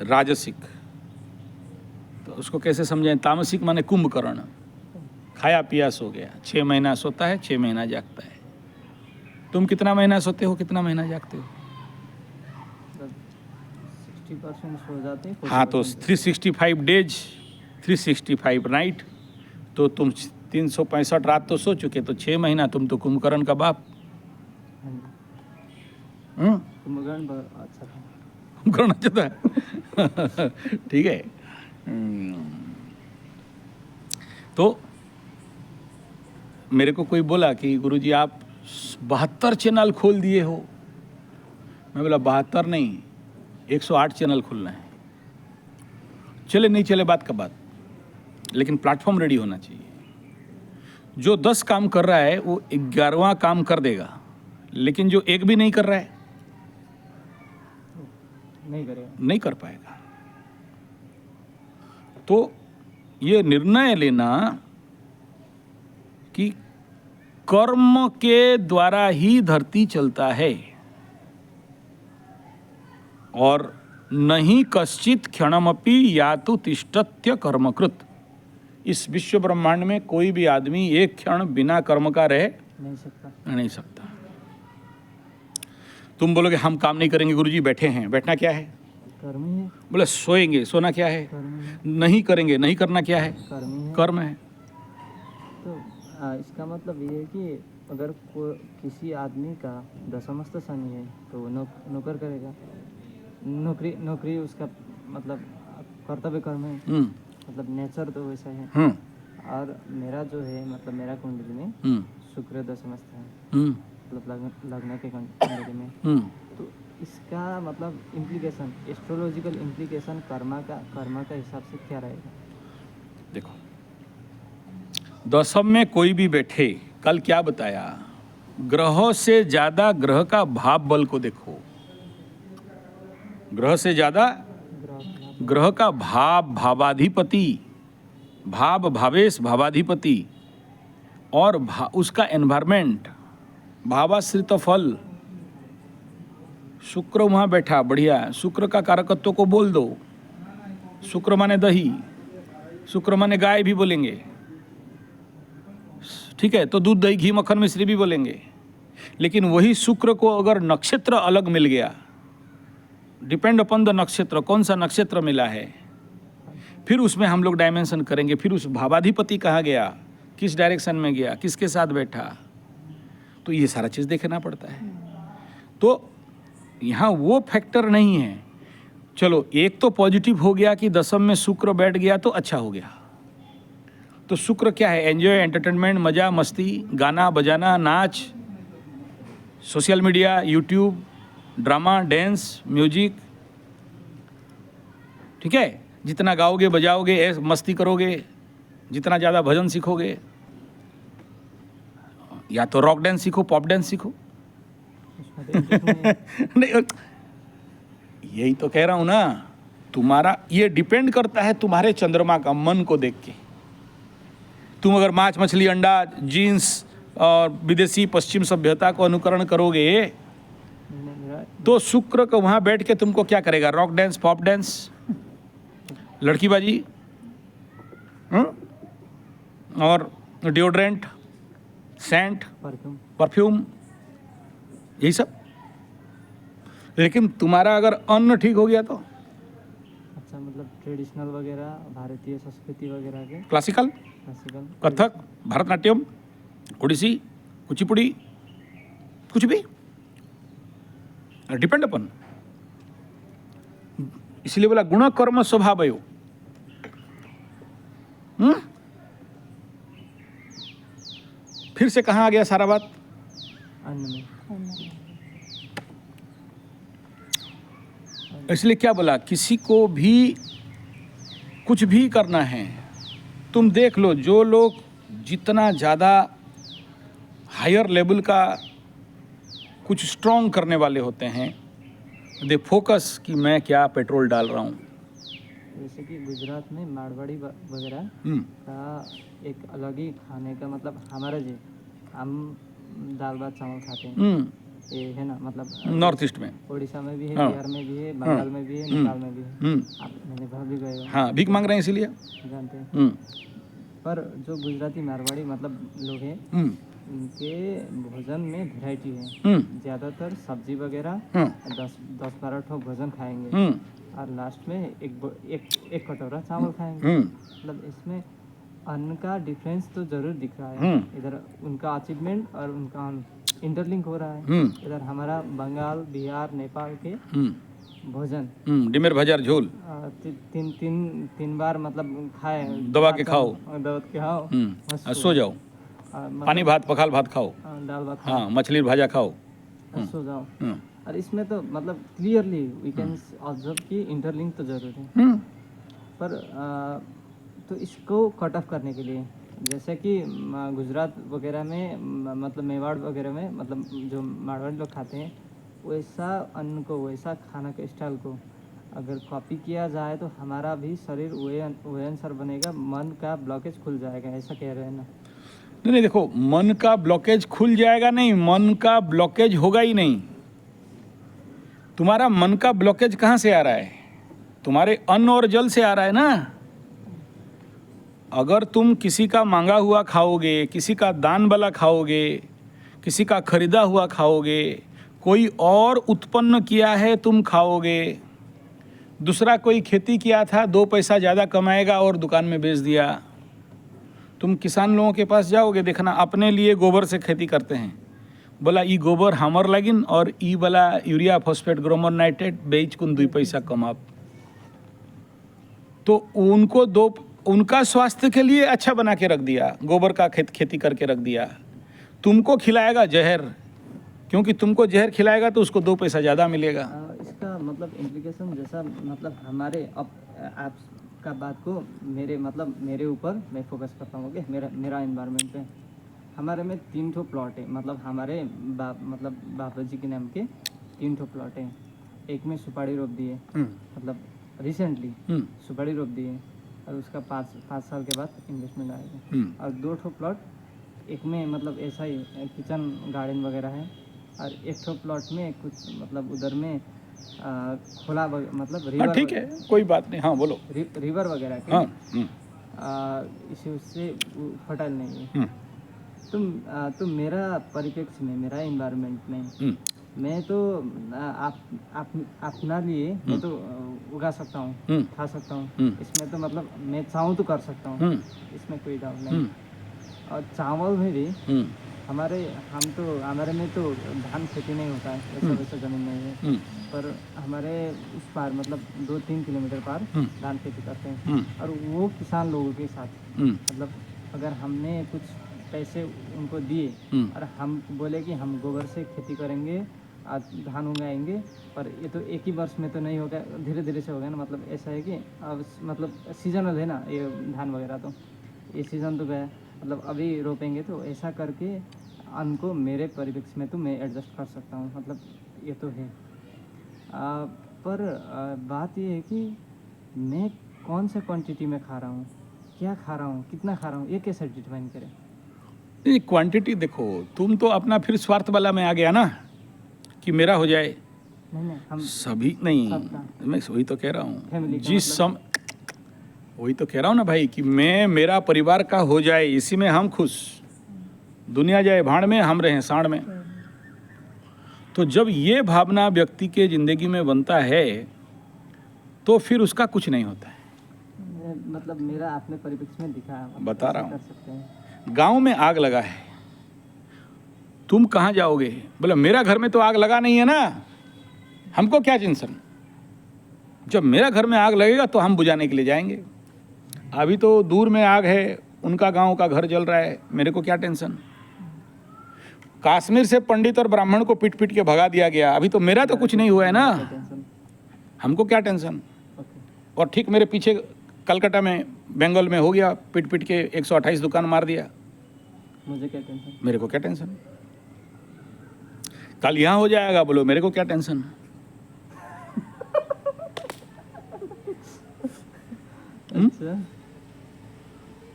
राजसिक, तो उसको कैसे समझें? तामसिक माने कुंभकर्ण, खाया पिया सो गया, 6 महीना सोता है, 6 महीना जागता है। तुम कितना महीना सोते हो, कितना महीना जागते हो? 60% सो जाते हैं। हाँ, तो 365 डेज, 365 नाइट, तो तुम 365 रात तो सो चुके, तो 6 महीना तुम तो कुंभकर्ण का बाप। कुंभकर्ण अच्छा था। कुंभकर्ण अच्छा था। ठीक है। तो मेरे को कोई बोला कि गुरुजी आप 72 चैनल खोल दिए हो। मैं बोला 72 नहीं, 108 चैनल खोलना है। चले नहीं चले बात का बात, लेकिन प्लेटफॉर्म रेडी होना चाहिए। जो 10 काम कर रहा है वो 11वां काम कर देगा, लेकिन जो एक भी नहीं कर रहा है नहीं करेगा, नहीं कर पाएगा। तो ये निर्णय लेना कि कर्म के द्वारा ही धरती चलता है और नहीं कश्चित क्षणमपि यातु तिष्ठत्य कर्मकृत। इस विश्व ब्रह्मांड में कोई भी आदमी एक क्षण बिना कर्म का रह नहीं सकता। तुम बोलोगे हम काम नहीं करेंगे गुरुजी, बैठे हैं, बैठना क्या है? कर्म ही है। बोले सोएंगे, सोना क्या है? कर्म ही है। नहीं करेंगे, नहीं करना क्या है? कर्म ही है। कर्म है। तो इसका मतलब ये है कि अगर किसी आदमी का दशमस्त शनि है तो वो नौकर करेगा, नौकरी उसका मतलब कर्तव्य कर्म है, मतलब नेचर तो वैसा है। और मेरा जो है मतलब मेरा कुंडली में शुक्र दशमस्त है, मतलब लग्न के कुंडली में। तो इसका मतलब इम्प्लीकेशन, एस्ट्रोलॉजिकल इम्प्लीकेशन कर्म का हिसाब से क्या रहेगा? देखो, दशम में कोई भी बैठे, कल क्या बताया, ग्रहों से ज्यादा ग्रह का भाव बल को देखो। ग्रह से ज्यादा ग्रह का भावाधिपति, भावेश भावाधिपति, और उसका एनवायरमेंट, भावाश्रित फल। शुक्र वहाँ बैठा बढ़िया, शुक्र का कारकत्व को बोल दो। शुक्र माने दही, शुक्र माने गाय भी बोलेंगे, ठीक है, तो दूध दही घी मक्खन मिश्री भी बोलेंगे। लेकिन वही शुक्र को अगर नक्षत्र अलग मिल गया, डिपेंड अपॉन द नक्षत्र, कौन सा नक्षत्र मिला है, फिर उसमें हम लोग डायमेंशन करेंगे। फिर उस भावाधिपति कहाँ गया, किस डायरेक्शन में गया, किसके साथ बैठा, तो ये सारा चीज़ देखना पड़ता है। तो यहाँ वो फैक्टर नहीं है। चलो एक तो पॉजिटिव हो गया कि दशम में शुक्र बैठ गया तो अच्छा हो गया। तो शुक्र क्या है? एंजॉय, एंटरटेनमेंट, मजा मस्ती, गाना बजाना, नाच, social media, YouTube, drama, dance, music, ठीक है। जितना गाओगे बजाओगे, मस्ती करोगे, जितना ज़्यादा भजन सीखोगे, या तो रॉक डांस सीखो, पॉप डांस सीखो। नहीं, यही तो कह रहा हूँ ना, तुम्हारा ये डिपेंड करता है तुम्हारे चंद्रमा का मन को देख के। तुम अगर मांस मछली अंडा जीन्स और विदेशी पश्चिम सभ्यता को अनुकरण करोगे मेरा तो शुक्र को वहाँ बैठ के तुमको क्या करेगा? रॉक डांस, पॉप डांस, लड़कीबाजी, और डिओड्रेंट, सेंट, परफ्यूम परफ्यूम, यही सब। लेकिन तुम्हारा अगर अन्न ठीक हो गया तो अच्छा मतलब ट्रेडिशनल वगैरह भारतीय संस्कृति वगैरह के क्लासिकल, क्लासिकल कथक, भरतनाट्यम, ओडिसी, कुचिपुड़ी, कुछ भी डिपेंड अपन। इसलिए बोला गुण कर्म स्वभावयो। फिर से कहाँ आ गया सारा बात? अन्न में इसलिए क्या बोला, किसी को भी कुछ भी करना है, तुम देख लो जो लोग जितना ज़्यादा हायर लेवल का कुछ स्ट्रॉन्ग करने वाले होते हैं, दे फोकस कि मैं क्या पेट्रोल डाल रहा हूँ। जैसे कि गुजरात में मारवाड़ी वगैरह का एक अलग ही खाने का मतलब हमारा जी हम दाल भात चावल खाते हैं ये है ना, मतलब नॉर्थ ईस्ट में, उड़ीसा में भी है, हाँ। बिहार में भी है, बंगाल में भी है, नेपाल में भी है। आप मैंने घर भी गए हो, हाँ, भीख मांग रहे हैं इसीलिए। जानते हैं। हम्म, पर जो गुजराती मारवाड़ी मतलब लोग हैं हम्म, उनके भोजन में वैरायटी है। हम्म, ज़्यादातर सब्जी वगैरह हम्म, 10-12 ठोक भोजन खाएंगे हम्म, और लास्ट में एक कटोरा चावल खाएंगे। मतलब इसमें अन्न का डिफरेंस तो जरूर दिख रहा है। इधर उनका अचीवमेंट और उनका इंटरलिंक हो रहा है। इधर हमारा बंगाल, बिहार, नेपाल के भोजन डिमेर बाजार झोल, तीन बार मतलब खाए, दबा के खाओ, दबा के खाओ, और सो जाओ, पानी भात पखाल भात खाओ, दाल भात खाओ, हाँ, मछली भाजा खाओ, और सो जाओ। और इसमें तो मतलब क्लियरली वी कैन ऑब्जर्व कि इंटरलिंक तो जरूर है। पर तो इसको कट ऑफ करने के लिए जैसे कि गुजरात वगैरह में मतलब मेवाड़ वगैरह में मतलब जो मारवाड़ी लोग खाते हैं वैसा अन्न को, वैसा खाना के स्टाइल को अगर कॉपी किया जाए तो हमारा भी शरीर वही अनुसार बनेगा, मन का ब्लॉकेज खुल जाएगा, ऐसा कह रहे हैं ना? नहीं, देखो, मन का ब्लॉकेज खुल जाएगा नहीं, मन का ब्लॉकेज होगा ही नहीं। तुम्हारा मन का ब्लॉकेज कहाँ से आ रहा है? तुम्हारे अन्न और जल से आ रहा है ना। अगर तुम किसी का मांगा हुआ खाओगे, किसी का दान वाला खाओगे, किसी का खरीदा हुआ खाओगे, कोई और उत्पन्न किया है तुम खाओगे, दूसरा कोई खेती किया था 2 पैसा ज़्यादा कमाएगा और दुकान में बेच दिया। तुम किसान लोगों के पास जाओगे, देखना अपने लिए गोबर से खेती करते हैं, बोला ई गोबर हमर लगिन और ई वाला यूरिया फॉस्फेट ग्रोमर नाइट्रेट बेच कुन 2 पैसा कमाब। तो उनका स्वास्थ्य के लिए अच्छा बना के रख दिया, गोबर का खेती करके रख दिया। तुमको खिलाएगा जहर, क्योंकि तुमको जहर खिलाएगा तो उसको 2 पैसा ज़्यादा मिलेगा। इसका मतलब इम्प्लीकेशन जैसा मतलब हमारे आपका बात को मेरे ऊपर मैं फोकस करता हूँ, ओके, मेरा एनवायरनमेंट पे हमारे में 3 ठो प्लॉट है, मतलब हमारे बाबा जी के नाम के 3 ठो प्लॉट है। एक में सुपारी रोप दी है, मतलब रिसेंटली सुपारी रोप दी है और उसका 5 साल के बाद इन्वेस्टमेंट आएगा। और 2 ठो प्लॉट, एक में मतलब ऐसा ही किचन गार्डन वगैरह है और एक ठो प्लॉट में कुछ मतलब उधर में खुला मतलब रिवर, ठीक है, कोई बात नहीं, हाँ बोलो, रिवर वगैरह के, हाँ, इसे उससे फर्टाइल नहीं है। तुम मेरा परिप्रेक्ष्य में, मेरा एनवायरनमेंट में मैं तो अपना लिए मैं तो उगा सकता हूँ, खा सकता हूँ, इसमें तो मतलब मैं चाहूँ तो कर सकता हूँ, इसमें कोई डाउट नहीं। और चावल में भी हमारे में तो धान खेती नहीं होता है, वैसा ज़मीन नहीं है, पर हमारे उस पार मतलब 2-3 किलोमीटर पार धान खेती करते हैं। और वो किसान लोगों के साथ मतलब अगर हमने कुछ पैसे उनको दिए और हम बोले कि हम गोबर से खेती करेंगे, धान उगाएंगे, पर ये तो एक ही वर्ष में तो नहीं होगा, धीरे धीरे से होगा ना। मतलब ऐसा है कि अब मतलब सीजनल है ना ये धान वगैरह, तो ये सीज़न तो गया, मतलब अभी रोपेंगे, तो ऐसा करके अन्न को मेरे परिप्रेक्ष्य में तो मैं एडजस्ट कर सकता हूँ, मतलब ये तो है। पर बात ये है कि मैं कौन से क्वांटिटी में खा रहा हूँ, क्या खा रहा हूँ, कितना खा रहा हूँ, ये कैसे डिटरमाइन करें? नहीं, क्वांटिटी देखो, तुम तो अपना फिर स्वार्थ वाला में आ गया ना कि मेरा हो जाए। नहीं हम सभी नहीं, सबका। मैं वही तो कह रहा हूँ, फैमिली का जिस मतलब? वही तो कह रहा हूँ ना भाई कि मैं मेरा परिवार का हो जाए, इसी में हम खुश। दुनिया जाए भाड़ में, हम रहें साड़ में। तो जब ये भावना व्यक्ति के जिंदगी में बनता है तो फिर उसका कुछ नहीं होता है। मतलब मेरा आपने परिप्रेक्ष्य में दिखा है, मतलब बता रहा ऐसा हूँ। कर सकते हैं। गांव में आग लगा है, तुम कहाँ जाओगे? बोले मेरा घर में तो आग लगा नहीं है ना, हमको क्या टेंशन। जब मेरा घर में आग लगेगा तो हम बुझाने के लिए जाएंगे। अभी तो दूर में आग है, उनका गांव का घर जल रहा है, मेरे को क्या टेंशन। कश्मीर से पंडित और ब्राह्मण को पीट पीट के भगा दिया गया, अभी तो मेरा तो कुछ नहीं हुआ है ना, टेंशन। हमको क्या टेंशन। ओके। और ठीक मेरे पीछे कलकत्ता में, बंगाल में हो गया, पीट पीट के 128 दुकान मार दिया, मुझे क्या टेंशन? मेरे को क्या टेंशन। कल यहाँ हो जाएगा, बोलो मेरे को क्या टेंशन। अच्छा,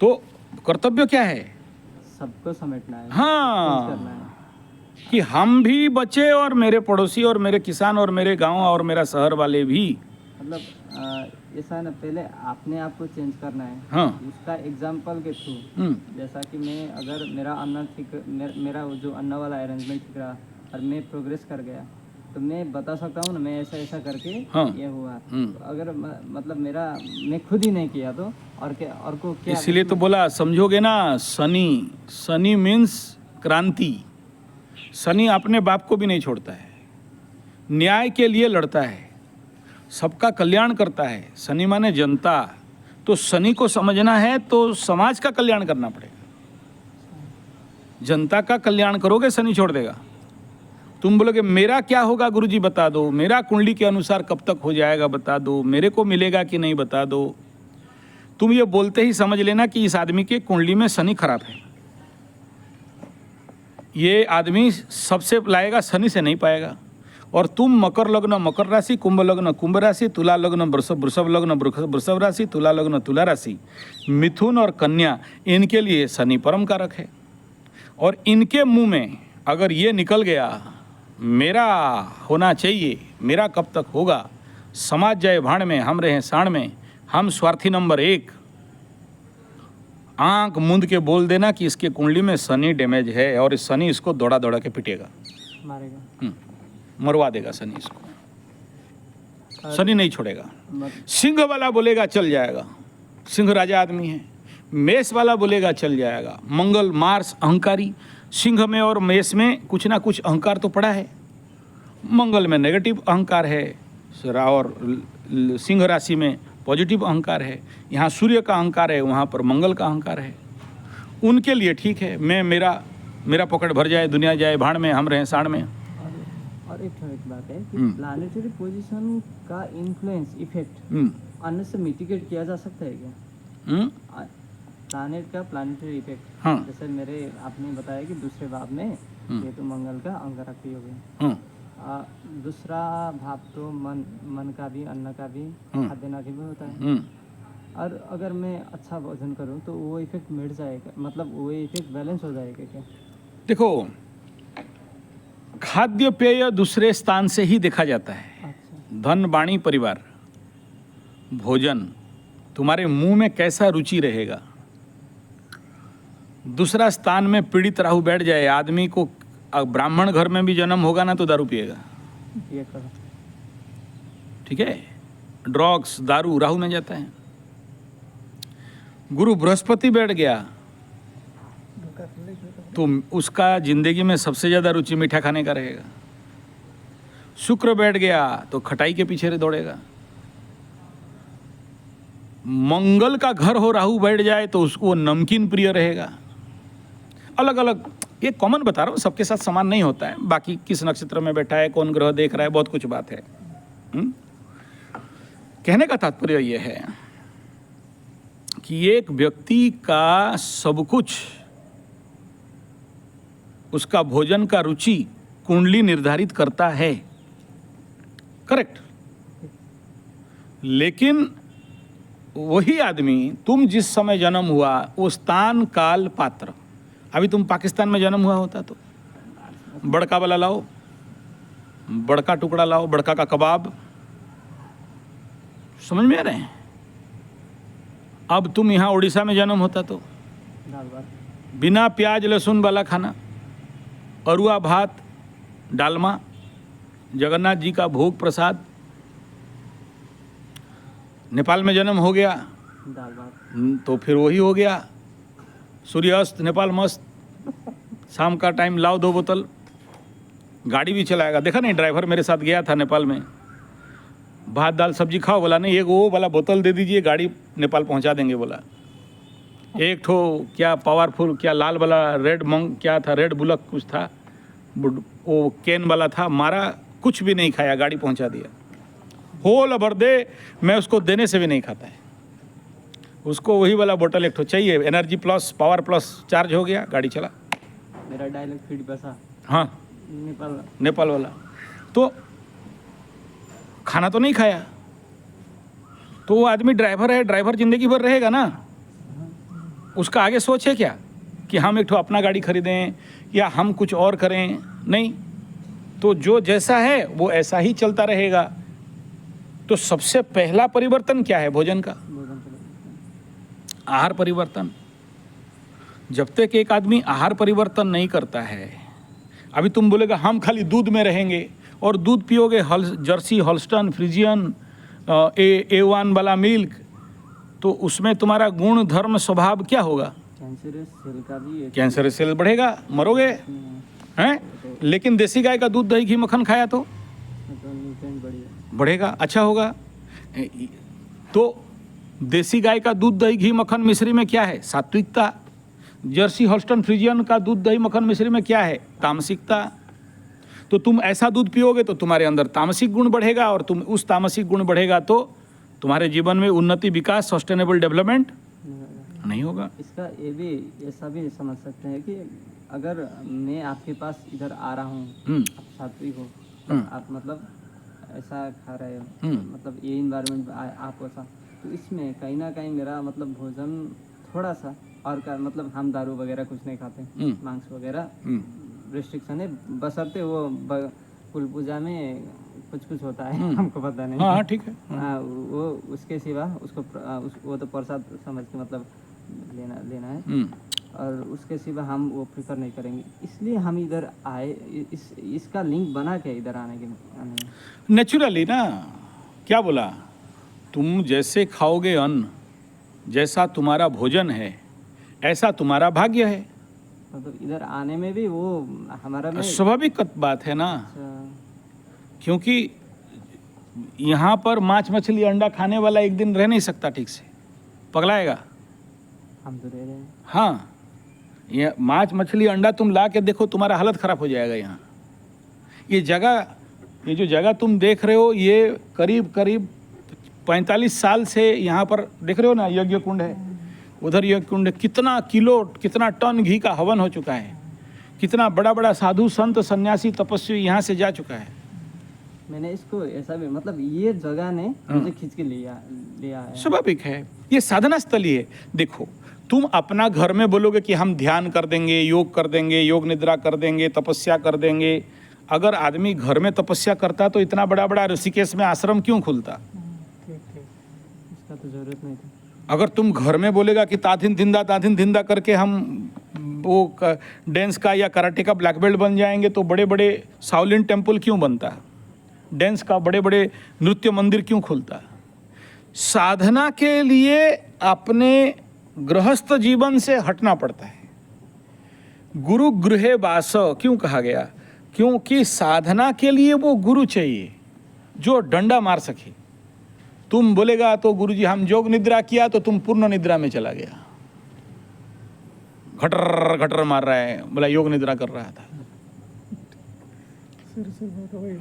तो कर्तव्य क्या है? सबको समेटना है, हाँ, चेंज करना है। कि हम भी बचे और मेरे पड़ोसी और मेरे किसान और मेरे गांव और मेरा शहर वाले भी। मतलब ऐसा है ना, पहले अपने आप को चेंज करना है। हाँ। उसका एग्जाम्पल के थ्रू, जैसा कि मैं अगर मेरा अन्न ठीक, मेरा वो जो अन्न वाला अरेंजमेंट ठीक रहा और मैं प्रोग्रेस कर गया, तो मैं बता सकता हूँ ना, मैं ऐसा ऐसा करके हाँ। ये हुआ। तो अगर मतलब मेरा मैं खुद ही नहीं किया तो और क्या, और को क्या। इसीलिए तो बोला, समझोगे ना, शनि, शनि मीन्स क्रांति। शनि अपने बाप को भी नहीं छोड़ता है, न्याय के लिए लड़ता है, सबका कल्याण करता है। शनि माने जनता, तो शनि को समझना है तो समाज का कल्याण करना पड़ेगा। जनता का कल्याण करोगे, शनि छोड़ देगा। तुम बोलोगे मेरा क्या होगा गुरुजी बता दो, मेरा कुंडली के अनुसार कब तक हो जाएगा बता दो, मेरे को मिलेगा कि नहीं बता दो। तुम ये बोलते ही समझ लेना कि इस आदमी के कुंडली में शनि खराब है। ये आदमी सबसे लाएगा, शनि से नहीं पाएगा। और तुम मकर लग्न मकर राशि, कुंभ लग्न कुंभ राशि, तुला लग्न वृषभ लग्न वृषभ राशि, तुला लग्न तुला राशि, मिथुन और कन्या, इनके लिए शनि परम कारक है। और इनके मुंह में अगर ये निकल गया मेरा होना चाहिए, मेरा कब तक होगा, समाज जाए भाड़ में, हम रहें साण में, हम स्वार्थी नंबर 1, आंख मूंद के बोल देना कि इसके कुंडली में शनि डैमेज है और इस शनि इसको दौड़ा दौड़ा के पिटेगा, मारेगा, मरवा देगा शनि इसको। शनि नहीं छोड़ेगा। मत, सिंह वाला बोलेगा चल जाएगा, सिंह राजा आदमी है। मेष वाला बोलेगा चल जाएगा। मंगल मार्स अहंकारी, सिंह में और मेष में कुछ ना कुछ अहंकार तो पड़ा है। मंगल में नेगेटिव अहंकार है और सिंह राशि में पॉजिटिव अहंकार है। यहाँ सूर्य का अहंकार है, वहाँ पर मंगल का अहंकार है। उनके लिए ठीक है, मैं मेरा पकड़ भर जाए, दुनिया जाए भाड़ में, हम रहें साड़ में। और एक बात है कि प्लानिटरी पोजीशन का इन्फ्लुएंस इफेक्ट अन्य से मिटिगेट किया जा सकता है क्या? प्लानेट का प्लानिटरी इफेक्ट, हाँ। जैसे मेरे आपने बताया कि दूसरे भाव में ये तो मंगल का अंगारकी हो गया, दूसरा भाव तो मन का भी, अन्न का भी, खाद्य नादि भी होता है। और अगर मैं अच्छा भोजन करूं तो वो इफेक्ट मिट जाएगा, मतलब वो इफेक्ट बैलेंस हो जाएगा क्या? देखो, खाद्य पेय दूसरे स्थान से ही देखा जाता है। अच्छा। धन वाणी परिवार, भोजन तुम्हारे मुंह में कैसा रुचि रहेगा। दूसरा स्थान में पीड़ित राहु बैठ जाए, आदमी को ब्राह्मण घर में भी जन्म होगा ना तो दारू पिएगा, ये करो, ठीक है। ड्रग्स दारू राहु में जाता है। गुरु बृहस्पति बैठ गया तो उसका जिंदगी में सबसे ज़्यादा रुचि मीठा खाने का रहेगा। शुक्र बैठ गया तो खटाई के पीछे दौड़ेगा। मंगल का घर हो राहु बैठ जाए तो उसको नमकीन प्रिय रहेगा। अलग अलग, ये कॉमन बता रहा हूँ, सबके साथ समान नहीं होता है। बाकी किस नक्षत्र में बैठा है, कौन ग्रह देख रहा है, बहुत कुछ बात है। कहने का तात्पर्य यह है कि एक व्यक्ति का सब कुछ, उसका भोजन का रुचि कुंडली निर्धारित करता है, करेक्ट। लेकिन वही आदमी तुम जिस समय जन्म हुआ वो स्थान काल पात्र, अभी तुम पाकिस्तान में जन्म हुआ होता तो बड़का वाला लाओ, बड़का टुकड़ा लाओ, बड़का का कबाब, समझ में आ रहे हैं। अब तुम यहाँ उड़ीसा में जन्म होता तो दाल भात, बिना प्याज लहसुन वाला खाना, अरुआ भात, डालमा, जगन्नाथ जी का भोग प्रसाद। नेपाल में जन्म हो गया दाल भात, तो फिर वही हो गया, सूर्यास्त नेपाल मस्त, शाम का टाइम लाओ 2 बोतल, गाड़ी भी चलाएगा। देखा नहीं, ड्राइवर मेरे साथ गया था नेपाल में, भात दाल सब्जी खाओ, बोला नहीं एक वो वाला बोतल दे दीजिए, गाड़ी नेपाल पहुंचा देंगे बोला। एक ठो क्या पावरफुल, क्या लाल वाला रेड मंग क्या था, रेड बुलक कुछ था, वो कैन वाला था, मारा, कुछ भी नहीं खाया, गाड़ी पहुंचा दिया। होल अबर दे, मैं उसको देने से भी नहीं खाता है, उसको वही वाला बोतल एक ठो चाहिए, energy plus power plus, charge हो गया, गाड़ी चला। मेरा डायलॉग फीड बसा हाँ, नेपाल वाला तो खाना तो नहीं खाया, तो वो आदमी ड्राइवर है, ड्राइवर जिंदगी भर रहेगा ना, उसका आगे सोच है क्या कि हम एक ठो अपना गाड़ी खरीदें या हम कुछ और करें? नहीं, तो जो जैसा है वो ऐसा ही चलता रहेगा। तो सबसे पहला परिवर्तन क्या है? भोजन का, आहार परिवर्तन। जब तक एक आदमी आहार परिवर्तन नहीं करता है, अभी तुम बोलेगा हम खाली दूध में रहेंगे और दूध पियोगे जर्सी, हॉल्स्टन, फ्रिजियन, A1 वाला मिल्क, तो उसमें तुम्हारा गुण धर्म स्वभाव क्या होगा? कैंसरस सेल का भी एक कैंसर सेल बढ़ेगा, मरोगे हैं। लेकिन देसी गाय का दूध दही घी मक्खन खाया तो न्यूट्रिएंट बढ़िया बढ़ेगा, अच्छा होगा। तो देसी गाय का दूध दही घी मक्खन मिश्री में क्या है? सात्विकता। जर्सी हॉल्स्टन फ्रिजियन का दूध दही मक्खन मिश्री में क्या है? तामसिकता। तो तुम ऐसा दूध पियोगे तो तुम्हारे अंदर तामसिक गुण बढ़ेगा, और तुम उस तामसिक गुण बढ़ेगा तो तुम्हारे जीवन में उन्नति, विकास, सस्टेनेबल डेवलपमेंट नहीं होगा। इसका ये भी ऐसा भी समझ सकते हैं कि अगर मैं आपके पास इधर आ रहा हूँ, आप सात्विक हो, आप मतलब ऐसा खा रहे हो, मतलब ये इन्वायरमेंट आप ऐसा, तो इसमें कहीं ना कहीं मेरा मतलब भोजन थोड़ा सा और का मतलब हम दारू वगैरह कुछ नहीं खाते, मांस वगैरह रिस्ट्रिक्शन है, बशर्ते वो कुल पूजा में कुछ कुछ होता है, हमको पता नहीं। हाँ ठीक है। वो उसके सिवा उसको वो तो प्रसाद समझ के मतलब लेना है, और उसके सिवा हम वो प्रिफर नहीं करेंगे, इसलिए हम इधर आए। इसका लिंक बना के इधर आने नेचुरली ना, क्या बोला, तुम जैसे खाओगे अन्न, जैसा तुम्हारा भोजन है, ऐसा तुम्हारा भाग्य है। मतलब इधर आने में भी वो हमारा में स्वाभाविक बात है ना, क्योंकि यहाँ पर मांस मछली अंडा खाने वाला एक दिन रह नहीं सकता ठीक से, पगलाएगा। हम तो रह रहे हैं। हाँ, ये मांस मछली अंडा तुम ला के देखो, तुम्हारा हालत खराब हो जाएगा। यहाँ ये जो जगह तुम देख रहे हो, ये करीब 45 साल से यहाँ पर देख रहे हो ना, यज्ञ कुंड है, उधर यज्ञ कुंड, कितना किलो, कितना टन घी का हवन हो चुका है, कितना बड़ा बड़ा साधु संत सन्यासी तपस्वी यहाँ से जा चुका है। मैंने इसको ऐसा भी मतलब ये जगह ने मुझे खींच के लिया है। स्वाभाविक है, ये साधना स्थली है। देखो, तुम अपना घर में बोलोगे कि हम ध्यान कर देंगे, योग कर देंगे, योग निद्रा कर देंगे, तपस्या कर देंगे। अगर आदमी घर में तपस्या करता तो इतना बड़ा बड़ा ऋषिकेश में आश्रम क्यों खुलता? इसका तो जरूरत नहीं था। अगर तुम घर में बोलेगा कि ताथिन धिंदा करके हम वो डांस का या कराटे का ब्लैक बेल्ट बन जाएंगे, तो बड़े बड़े शाओलिन टेम्पल क्यों बनता? डांस का बड़े बड़े नृत्य मंदिर क्यों खुलता? साधना के लिए अपने गृहस्थ जीवन से हटना पड़ता है। गुरु गृहे वास क्यों कहा गया? क्योंकि साधना के लिए वो गुरु चाहिए जो डंडा मार सके। तुम बोलेगा तो गुरुजी हम योग निद्रा किया, तो तुम पूर्ण निद्रा में चला गया, घटर घटर मार रहा है, बोला योग निद्रा कर रहा था।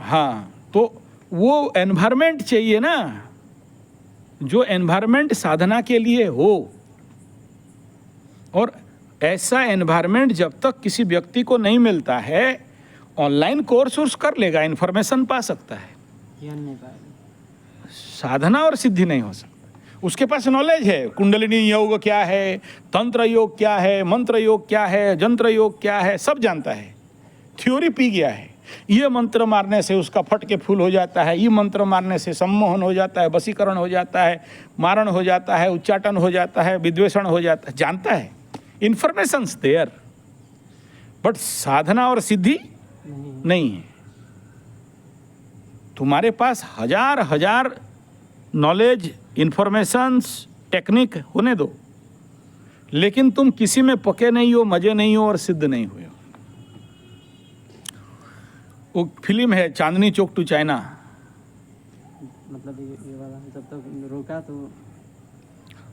हाँ, तो वो एनवायरमेंट चाहिए ना, जो एनवायरमेंट साधना के लिए हो। और ऐसा एनवायरमेंट जब तक किसी व्यक्ति को नहीं मिलता है, ऑनलाइन कोर्स कर लेगा, इन्फॉर्मेशन पा सकता है, ज्ञान नहीं पाएगा, साधना और सिद्धि नहीं हो सकता। उसके पास नॉलेज है, कुंडलिनी योग क्या है, तंत्र योग क्या है, मंत्र योग क्या है, जंत्र योग क्या है, सब जानता है, थ्योरी पी गया है। ये मंत्र मारने से उसका फट के फूल हो जाता है, ये मंत्र मारने से सम्मोहन हो जाता है, वशीकरण हो जाता है, मारण हो जाता है, उच्चाटन हो जाता है, विद्वेषण हो जाता है, जानता है। इंफॉर्मेशंस देयर, बट साधना और सिद्धि नहीं है। तुम्हारे पास हजार हजार नॉलेज, इंफॉर्मेशंस, टेक्निक होने दो, लेकिन तुम किसी में पके नहीं हो, मजे नहीं हो और सिद्ध नहीं हुए हो। वो फिल्म है चांदनी चौक टू चाइना, मतलब ये वाला जब तक रोका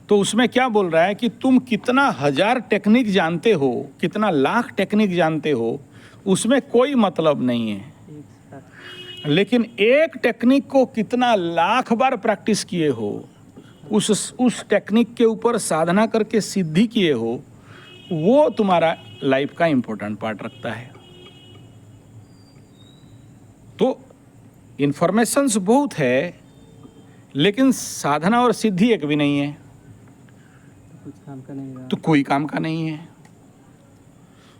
तो उसमें क्या बोल रहा है कि तुम कितना हजार टेक्निक जानते हो, कितना लाख टेक्निक जानते हो, उसमें कोई मतलब नहीं है। एक साथ लेकिन एक टेक्निक को कितना लाख बार प्रैक्टिस किए हो, उस टेक्निक के ऊपर साधना करके सिद्धि किए हो, वो तुम्हारा लाइफ का इम्पोर्टेंट पार्ट रखता है। तो इन्फॉर्मेशंस बहुत है, लेकिन साधना और सिद्धि एक भी नहीं है, कुछ काम का नहीं रहा। तो कोई काम का नहीं है।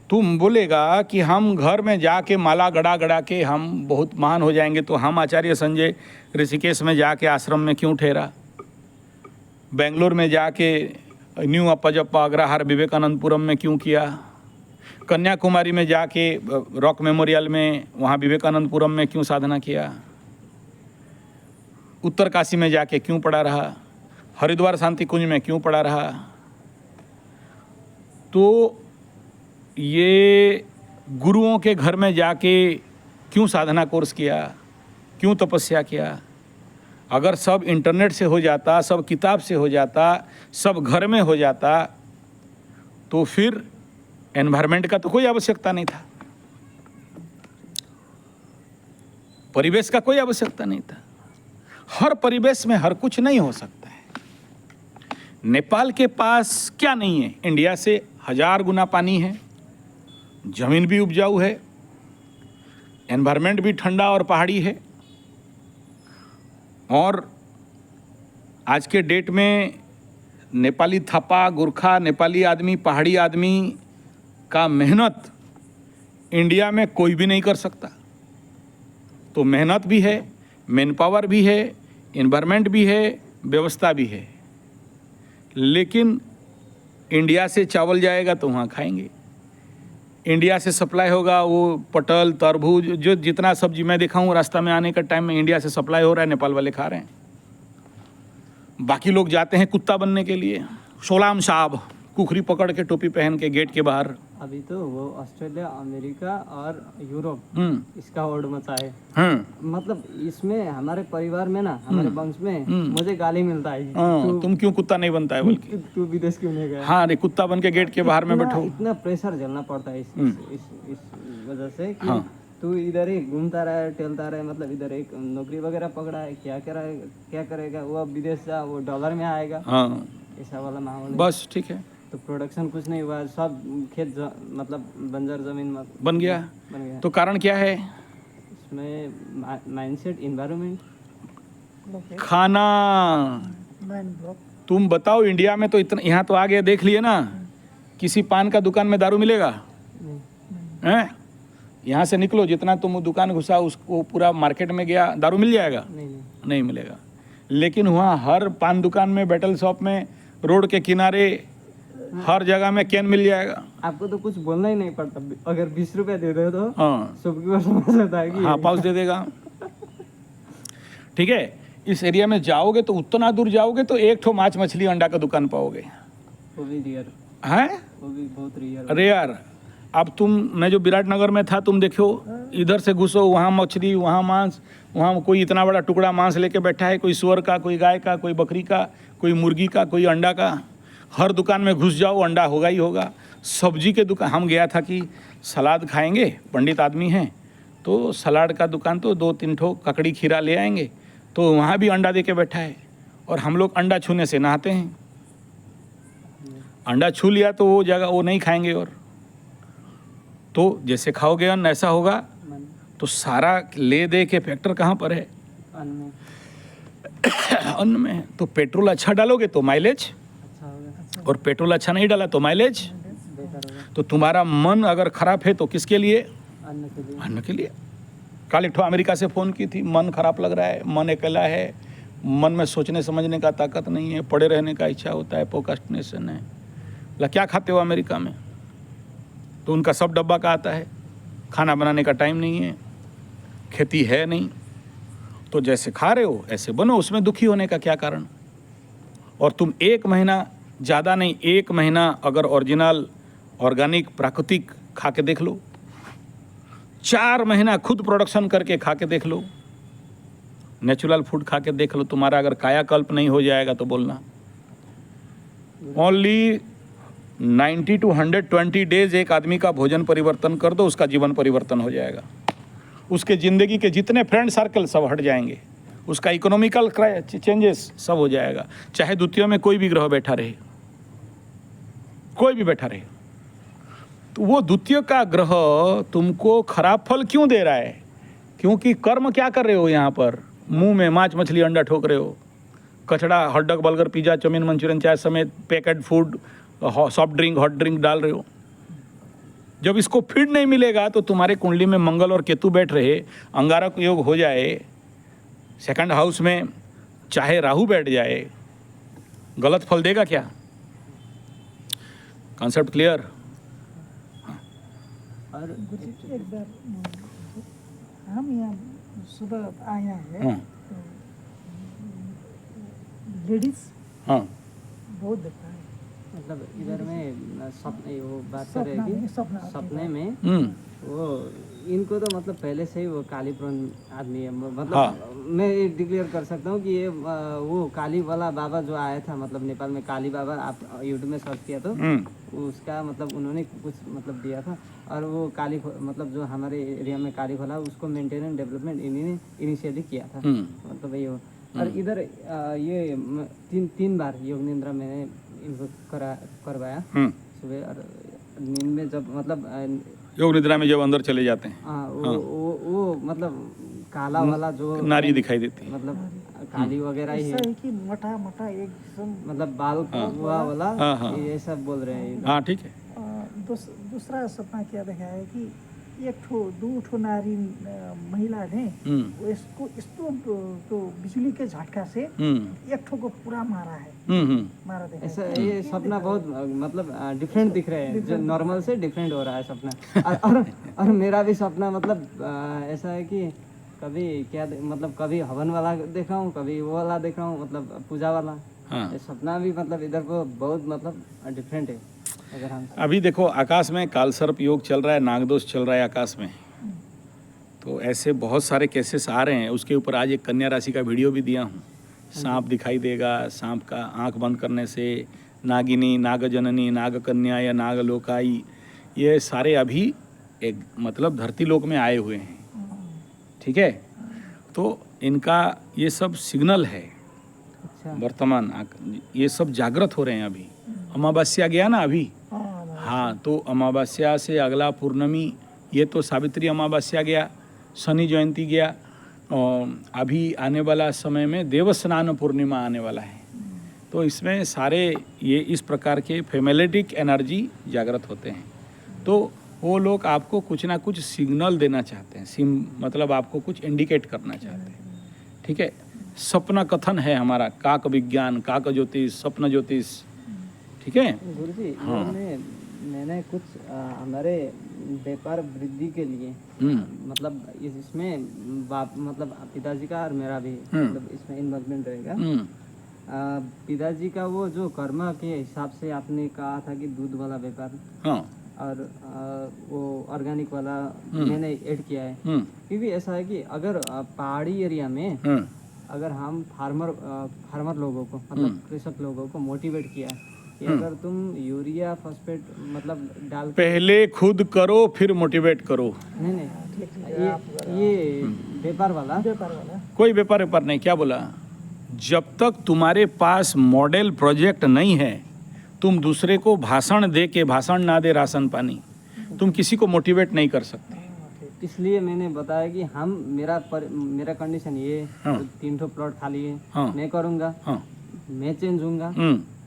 तुम बोलेगा कि हम घर में जाके माला गड़ा गड़ा के हम बहुत महान हो जाएंगे, तो हम आचार्य संजय ऋषिकेश में जाके आश्रम में क्यों ठहरा, बेंगलोर में जाके न्यू अप्पाजप्पा अग्रहार विवेकानंदपुरम में क्यों किया, कन्याकुमारी में जाके रॉक मेमोरियल में वहाँ विवेकानंदपुरम में क्यों साधना किया, उत्तर काशी में जाके क्यों पड़ा रहा, हरिद्वार शांति कुंज में क्यों पड़ा रहा। तो ये गुरुओं के घर में जाके क्यों साधना कोर्स किया, क्यों तपस्या किया। अगर सब इंटरनेट से हो जाता, सब किताब से हो जाता, सब घर में हो जाता, तो फिर एनवायरनमेंट का तो कोई आवश्यकता नहीं था, परिवेश का कोई आवश्यकता नहीं था। हर परिवेश में हर कुछ नहीं हो सकता है। नेपाल के पास क्या नहीं है, इंडिया से 1000 गुना पानी है, जमीन भी उपजाऊ है, एनवायरनमेंट भी ठंडा और पहाड़ी है, और आज के डेट में नेपाली थापा, गोरखा, नेपाली आदमी, पहाड़ी आदमी का मेहनत इंडिया में कोई भी नहीं कर सकता। तो मेहनत भी है, मैन पावर भी है, एनवायरनमेंट भी है, व्यवस्था भी है। लेकिन इंडिया से चावल जाएगा तो वहाँ खाएंगे, इंडिया से सप्लाई होगा वो पटल, तरबूज, जो जितना सब्जी मैं देखा हूँ रास्ता में आने का टाइम में इंडिया से सप्लाई हो रहा है, नेपाल वाले खा रहे हैं। बाकी लोग जाते हैं कुत्ता बनने के लिए, सोलाम साहब कुखरी पकड़ के टोपी पहन के गेट के बाहर। अभी तो वो ऑस्ट्रेलिया, अमेरिका और यूरोप इसका होड़ मचा है। मतलब इसमें हमारे परिवार में ना, हमारे वंश में मुझे गाली मिलता है, तुम क्यों कुत्ता नहीं बनता है, बल्कि तू विदेश क्यों नहीं गया। हाँ रे, कुत्ता बन के गेट के बाहर में बैठो। इतना प्रेशर झेलना पड़ता है इस वजह से कि तू इधर ही घूमता रहे, टहलता रहे, मतलब इधर एक नौकरी वगैरह पकड़ा है, क्या करेगा वो, अब विदेश जा, वो डॉलर में आएगा, ऐसा वाला माहौल है। बस ठीक है, तो प्रोडक्शन कुछ नहीं हुआ, सब खेत मतलब बंजर जमीन बन गया। तो कारण क्या है इसमें? माइंडसेट, एनवायरनमेंट, खाना। तुम बताओ, इंडिया में तो इतना, यहाँ तो आ गया, देख लिए ना, किसी पान का दुकान में दारू मिलेगा हैं? यहाँ से निकलो, जितना तुम दुकान घुसा उसको पूरा मार्केट में गया, दारू मिल जाएगा? नहीं मिलेगा। लेकिन वहाँ हर पान दुकान में, बैटल शॉप में, रोड के किनारे, हर जगह में कैन मिल जाएगा। आपको तो कुछ बोलना ही नहीं पड़ता, अगर 20 रुपए दे दो तो हाँ, सबकी बार समझ आता है कि हाँ पाउच दे देगा। ठीक है, इस एरिया में जाओगे तो उतना दूर जाओगे तो एक ठो माछ मछली अंडा का दुकान पाओगे, वो भी रियर है, वो भी बहुत रियर। अरे यार, अब मैं जो विराटनगर में था, तुम देखो, इधर से घुसो, वहाँ मछली, वहाँ मांस, वहाँ कोई इतना बड़ा टुकड़ा मांस लेके बैठा है, कोई सुअर का, कोई गाय का, कोई बकरी का, कोई मुर्गी का, कोई अंडा का। हर दुकान में घुस जाओ, अंडा होगा ही होगा। सब्जी के दुकान, हम गया था कि सलाद खाएंगे, पंडित आदमी हैं, तो सलाद का दुकान तो 2-3 ठो ककड़ी खीरा ले आएंगे, तो वहाँ भी अंडा दे के बैठा है। और हम लोग अंडा छूने से नहाते हैं, अंडा छू लिया तो वो जगह वो नहीं खाएंगे। और तो जैसे खाओगे अन्न ऐसा होगा। तो सारा ले दे के फैक्टर कहाँ पर है? अन्न में है। तो पेट्रोल अच्छा डालोगे तो माइलेज, अच्छा होगा, और पेट्रोल अच्छा नहीं डाला तो माइलेज। बेकार होगा तो तुम्हारा मन अगर खराब है तो किसके लिए? अन्न के लिए। अन्न के लिए। कल एक ठो अमेरिका से फ़ोन की थी, मन खराब लग रहा है, मन अकेला है, मन में सोचने समझने का ताकत नहीं है, पड़े रहने का इच्छा होता है, प्रोक्रास्टिनेशन है। ला क्या खाते हो अमेरिका में? तो उनका सब डब्बा का आता है, खाना बनाने का टाइम नहीं है, खेती है नहीं, तो जैसे खा रहे हो ऐसे बनो, उसमें दुखी होने का क्या कारण? और तुम 1 महीना, ज़्यादा नहीं 1 महीना अगर ओरिजिनल ऑर्गेनिक प्राकृतिक खा के देख लो, 4 महीना खुद प्रोडक्शन करके खा के देख लो, नेचुरल फूड खा के देख लो, तुम्हारा अगर कायाकल्प नहीं हो जाएगा तो बोलना। ओनली 90 to 120 डेज एक आदमी का भोजन परिवर्तन कर दो, उसका जीवन परिवर्तन हो जाएगा। उसके ज़िंदगी के जितने फ्रेंड सर्कल सब हट जाएंगे, उसका इकोनॉमिकल चेंजेस सब हो जाएगा। चाहे द्वितीय में कोई भी ग्रह बैठा रहे, कोई भी बैठा रहे, तो वो द्वितीय का ग्रह तुमको खराब फल क्यों दे रहा है? क्योंकि कर्म क्या कर रहे हो यहाँ पर? मुंह में मांस मछली अंडा ठोक रहे हो, कचड़ा hot dog burger pizza chow mein manchurian चाय समेत packet food soft drink hot drink डाल रहे हो। जब इसको फीड नहीं मिलेगा तो तुम्हारे कुंडली में मंगल और केतु बैठ रहे, अंगारक योग हो जाए, सेकंड हाउस में चाहे राहु बैठ जाए, गलत फल देगा क्या? Concept clear? और एक बार हम यहाँ सुबह आए हैं हाँ लेडीज हाँ बहुत देखता है मतलब इधर में सपने वो बात कर रहे हैं कि सपने में वो इनको तो मतलब पहले से ही वो काली प्रण आदमी है, मतलब हाँ। मैं ये डिक्लेयर कर सकता हूँ कि ये वो काली वाला बाबा जो आया था मतलब नेपाल में, काली बाबा आप यूट्यूब में सर्च किया तो उसका मतलब उन्होंने कुछ मतलब दिया था। और वो काली मतलब जो हमारे एरिया में काली खोला उसको मेंटेनेंस डेवलपमेंट इन्हीं इनिशियली किया था, मतलब ये हो। और इधर ये तीन बार योग निद्रा मैंने इनको करवाया सुबह और नींद में, जब मतलब योग निद्रा में जब अंदर चले जाते हैं हाँ वो मतलब काला वाला जो नारी दिखाई देती है, मतलब काली वगैरह ही है, ऐसा है कि मोटा मोटा एकदम मतलब बाल हुआ वाला हाँ। ये सब बोल रहे हैं। हाँ ठीक है। दूसरा सपना क्या देखा है कि एक ठो दो ठो नारी महिला ने वो इसको तो बिजली के झटका से एक ठो को पूरा मारा है, मारा देखा ऐसा ये सपना बहुत मतलब डिफरेंट दिख रहे हैं, जो नॉर्मल से डिफरेंट हो रहा है सपना। और मेरा भी सपना मतलब ऐसा है कि कभी क्या मतलब कभी हवन वाला देखा हूँ, कभी वो वाला देखा हूँ, मतलब पूजा वाला। हाँ। ये सपना भी मतलब इधर को बहुत मतलब डिफरेंट है। अगर हम अभी देखो आकाश में कालसर्प योग चल रहा है, नागदोष चल रहा है आकाश में, तो ऐसे बहुत सारे केसेस आ रहे हैं। उसके ऊपर आज एक कन्या राशि का वीडियो भी दिया हूँ। सांप दिखाई देगा, सांप का आंख बंद करने से नागिनी, नागजननी, नागकन्या या नागलोकाई, ये सारे अभी एक मतलब धरती लोक में आए हुए हैं, ठीक है। तो इनका ये सब सिग्नल है वर्तमान, ये सब जागृत हो रहे हैं अभी। अमावस्या गया ना अभी, हाँ, तो अमावस्या से अगला पूर्णमी, ये तो सावित्री अमावस्या गया, शनि जयंती गया, और अभी आने वाला समय में देवस्नान पूर्णिमा आने वाला है। तो इसमें सारे ये इस प्रकार के फेमिलिटिक एनर्जी जागृत होते हैं। तो वो लोग आपको कुछ ना कुछ सिग्नल देना चाहते हैं, मतलब आपको कुछ इंडिकेट करना चाहते हैं, ठीक है। सपना कथन है हमारा, काक विज्ञान, काक ज्योतिष, स्वप्न ज्योतिष, ठीक है। गुरुजी, हाँ। मैंने कुछ हमारे व्यापार वृद्धि के लिए मतलब इसमें मतलब पिताजी का और मेरा भी मतलब इसमें इन्वॉल्वमेंट रहेगा। पिताजी का वो जो कर्म के हिसाब से आपने कहा था कि दूध वाला व्यापार, हाँ, और वो ऑर्गेनिक वाला मैंने ऐड किया है। क्योंकि ऐसा है कि अगर पहाड़ी एरिया में अगर हम फार्मर लोगों को मतलब कृषक लोगों को मोटिवेट किया कि अगर तुम यूरिया फॉस्फेट मतलब डाल पहले खुद करो फिर मोटिवेट करो। नहीं ये व्यापार वाला कोई व्यापार नहीं, क्या बोला, जब तक तुम्हारे पास मॉडल प्रोजेक्ट नहीं है, तुम दूसरे को भाषण दे के, भाषण ना दे राशन पानी, तुम किसी को मोटिवेट नहीं कर सकते। इसलिए मैंने बताया कि मेरा कंडीशन ये है, हाँ। 3 ठो प्लॉट खाली है, हाँ। मैं करूँगा, हाँ। मैं चेंज हूँगा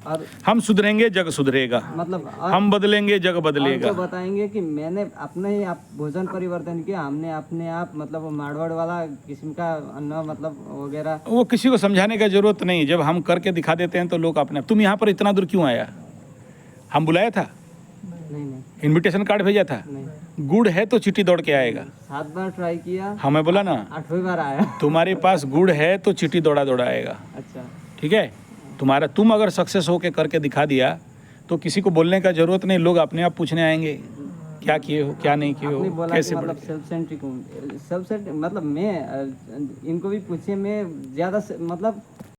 और हम सुधरेंगे जग सुधरेगा, मतलब और हम बदलेंगे जग और बदलेगा। तो बताएंगे कि मैंने अपने ही आप भोजन परिवर्तन किया, हमने अपने आप मतलब वो मारवाड़ वाला किस्म का अन्न मतलब वगैरह। वो किसी को समझाने का जरूरत नहीं, जब हम करके दिखा देते हैं तो लोग अपने। तुम यहाँ पर इतना दूर क्यों आया? हम बुलाया था, नहीं इनविटेशन कार्ड भेजा था। नहीं, गुड़ है तो चिट्ठी दौड़ के आएगा। 7 बार ट्राई किया, हमें बोला ना, 8वीं बार आया। तुम्हारे पास गुड़ है तो चिट्ठी दौड़ा दौड़ा आएगा। अच्छा, ठीक है, तुम अगर सक्सेस होके करके दिखा दिया तो किसी को बोलने का जरूरत नहीं, लोग अपने आप पूछने आएंगे क्या किए हो, क्या नहीं किए आपने हो, बोला कैसे कि मतलब बढ़े। सेल्फ सेंट्रिक हूँ, सेल्फ सेंट्रिक मतलब मैं इनको भी पूछिए, मैं ज़्यादा मतलब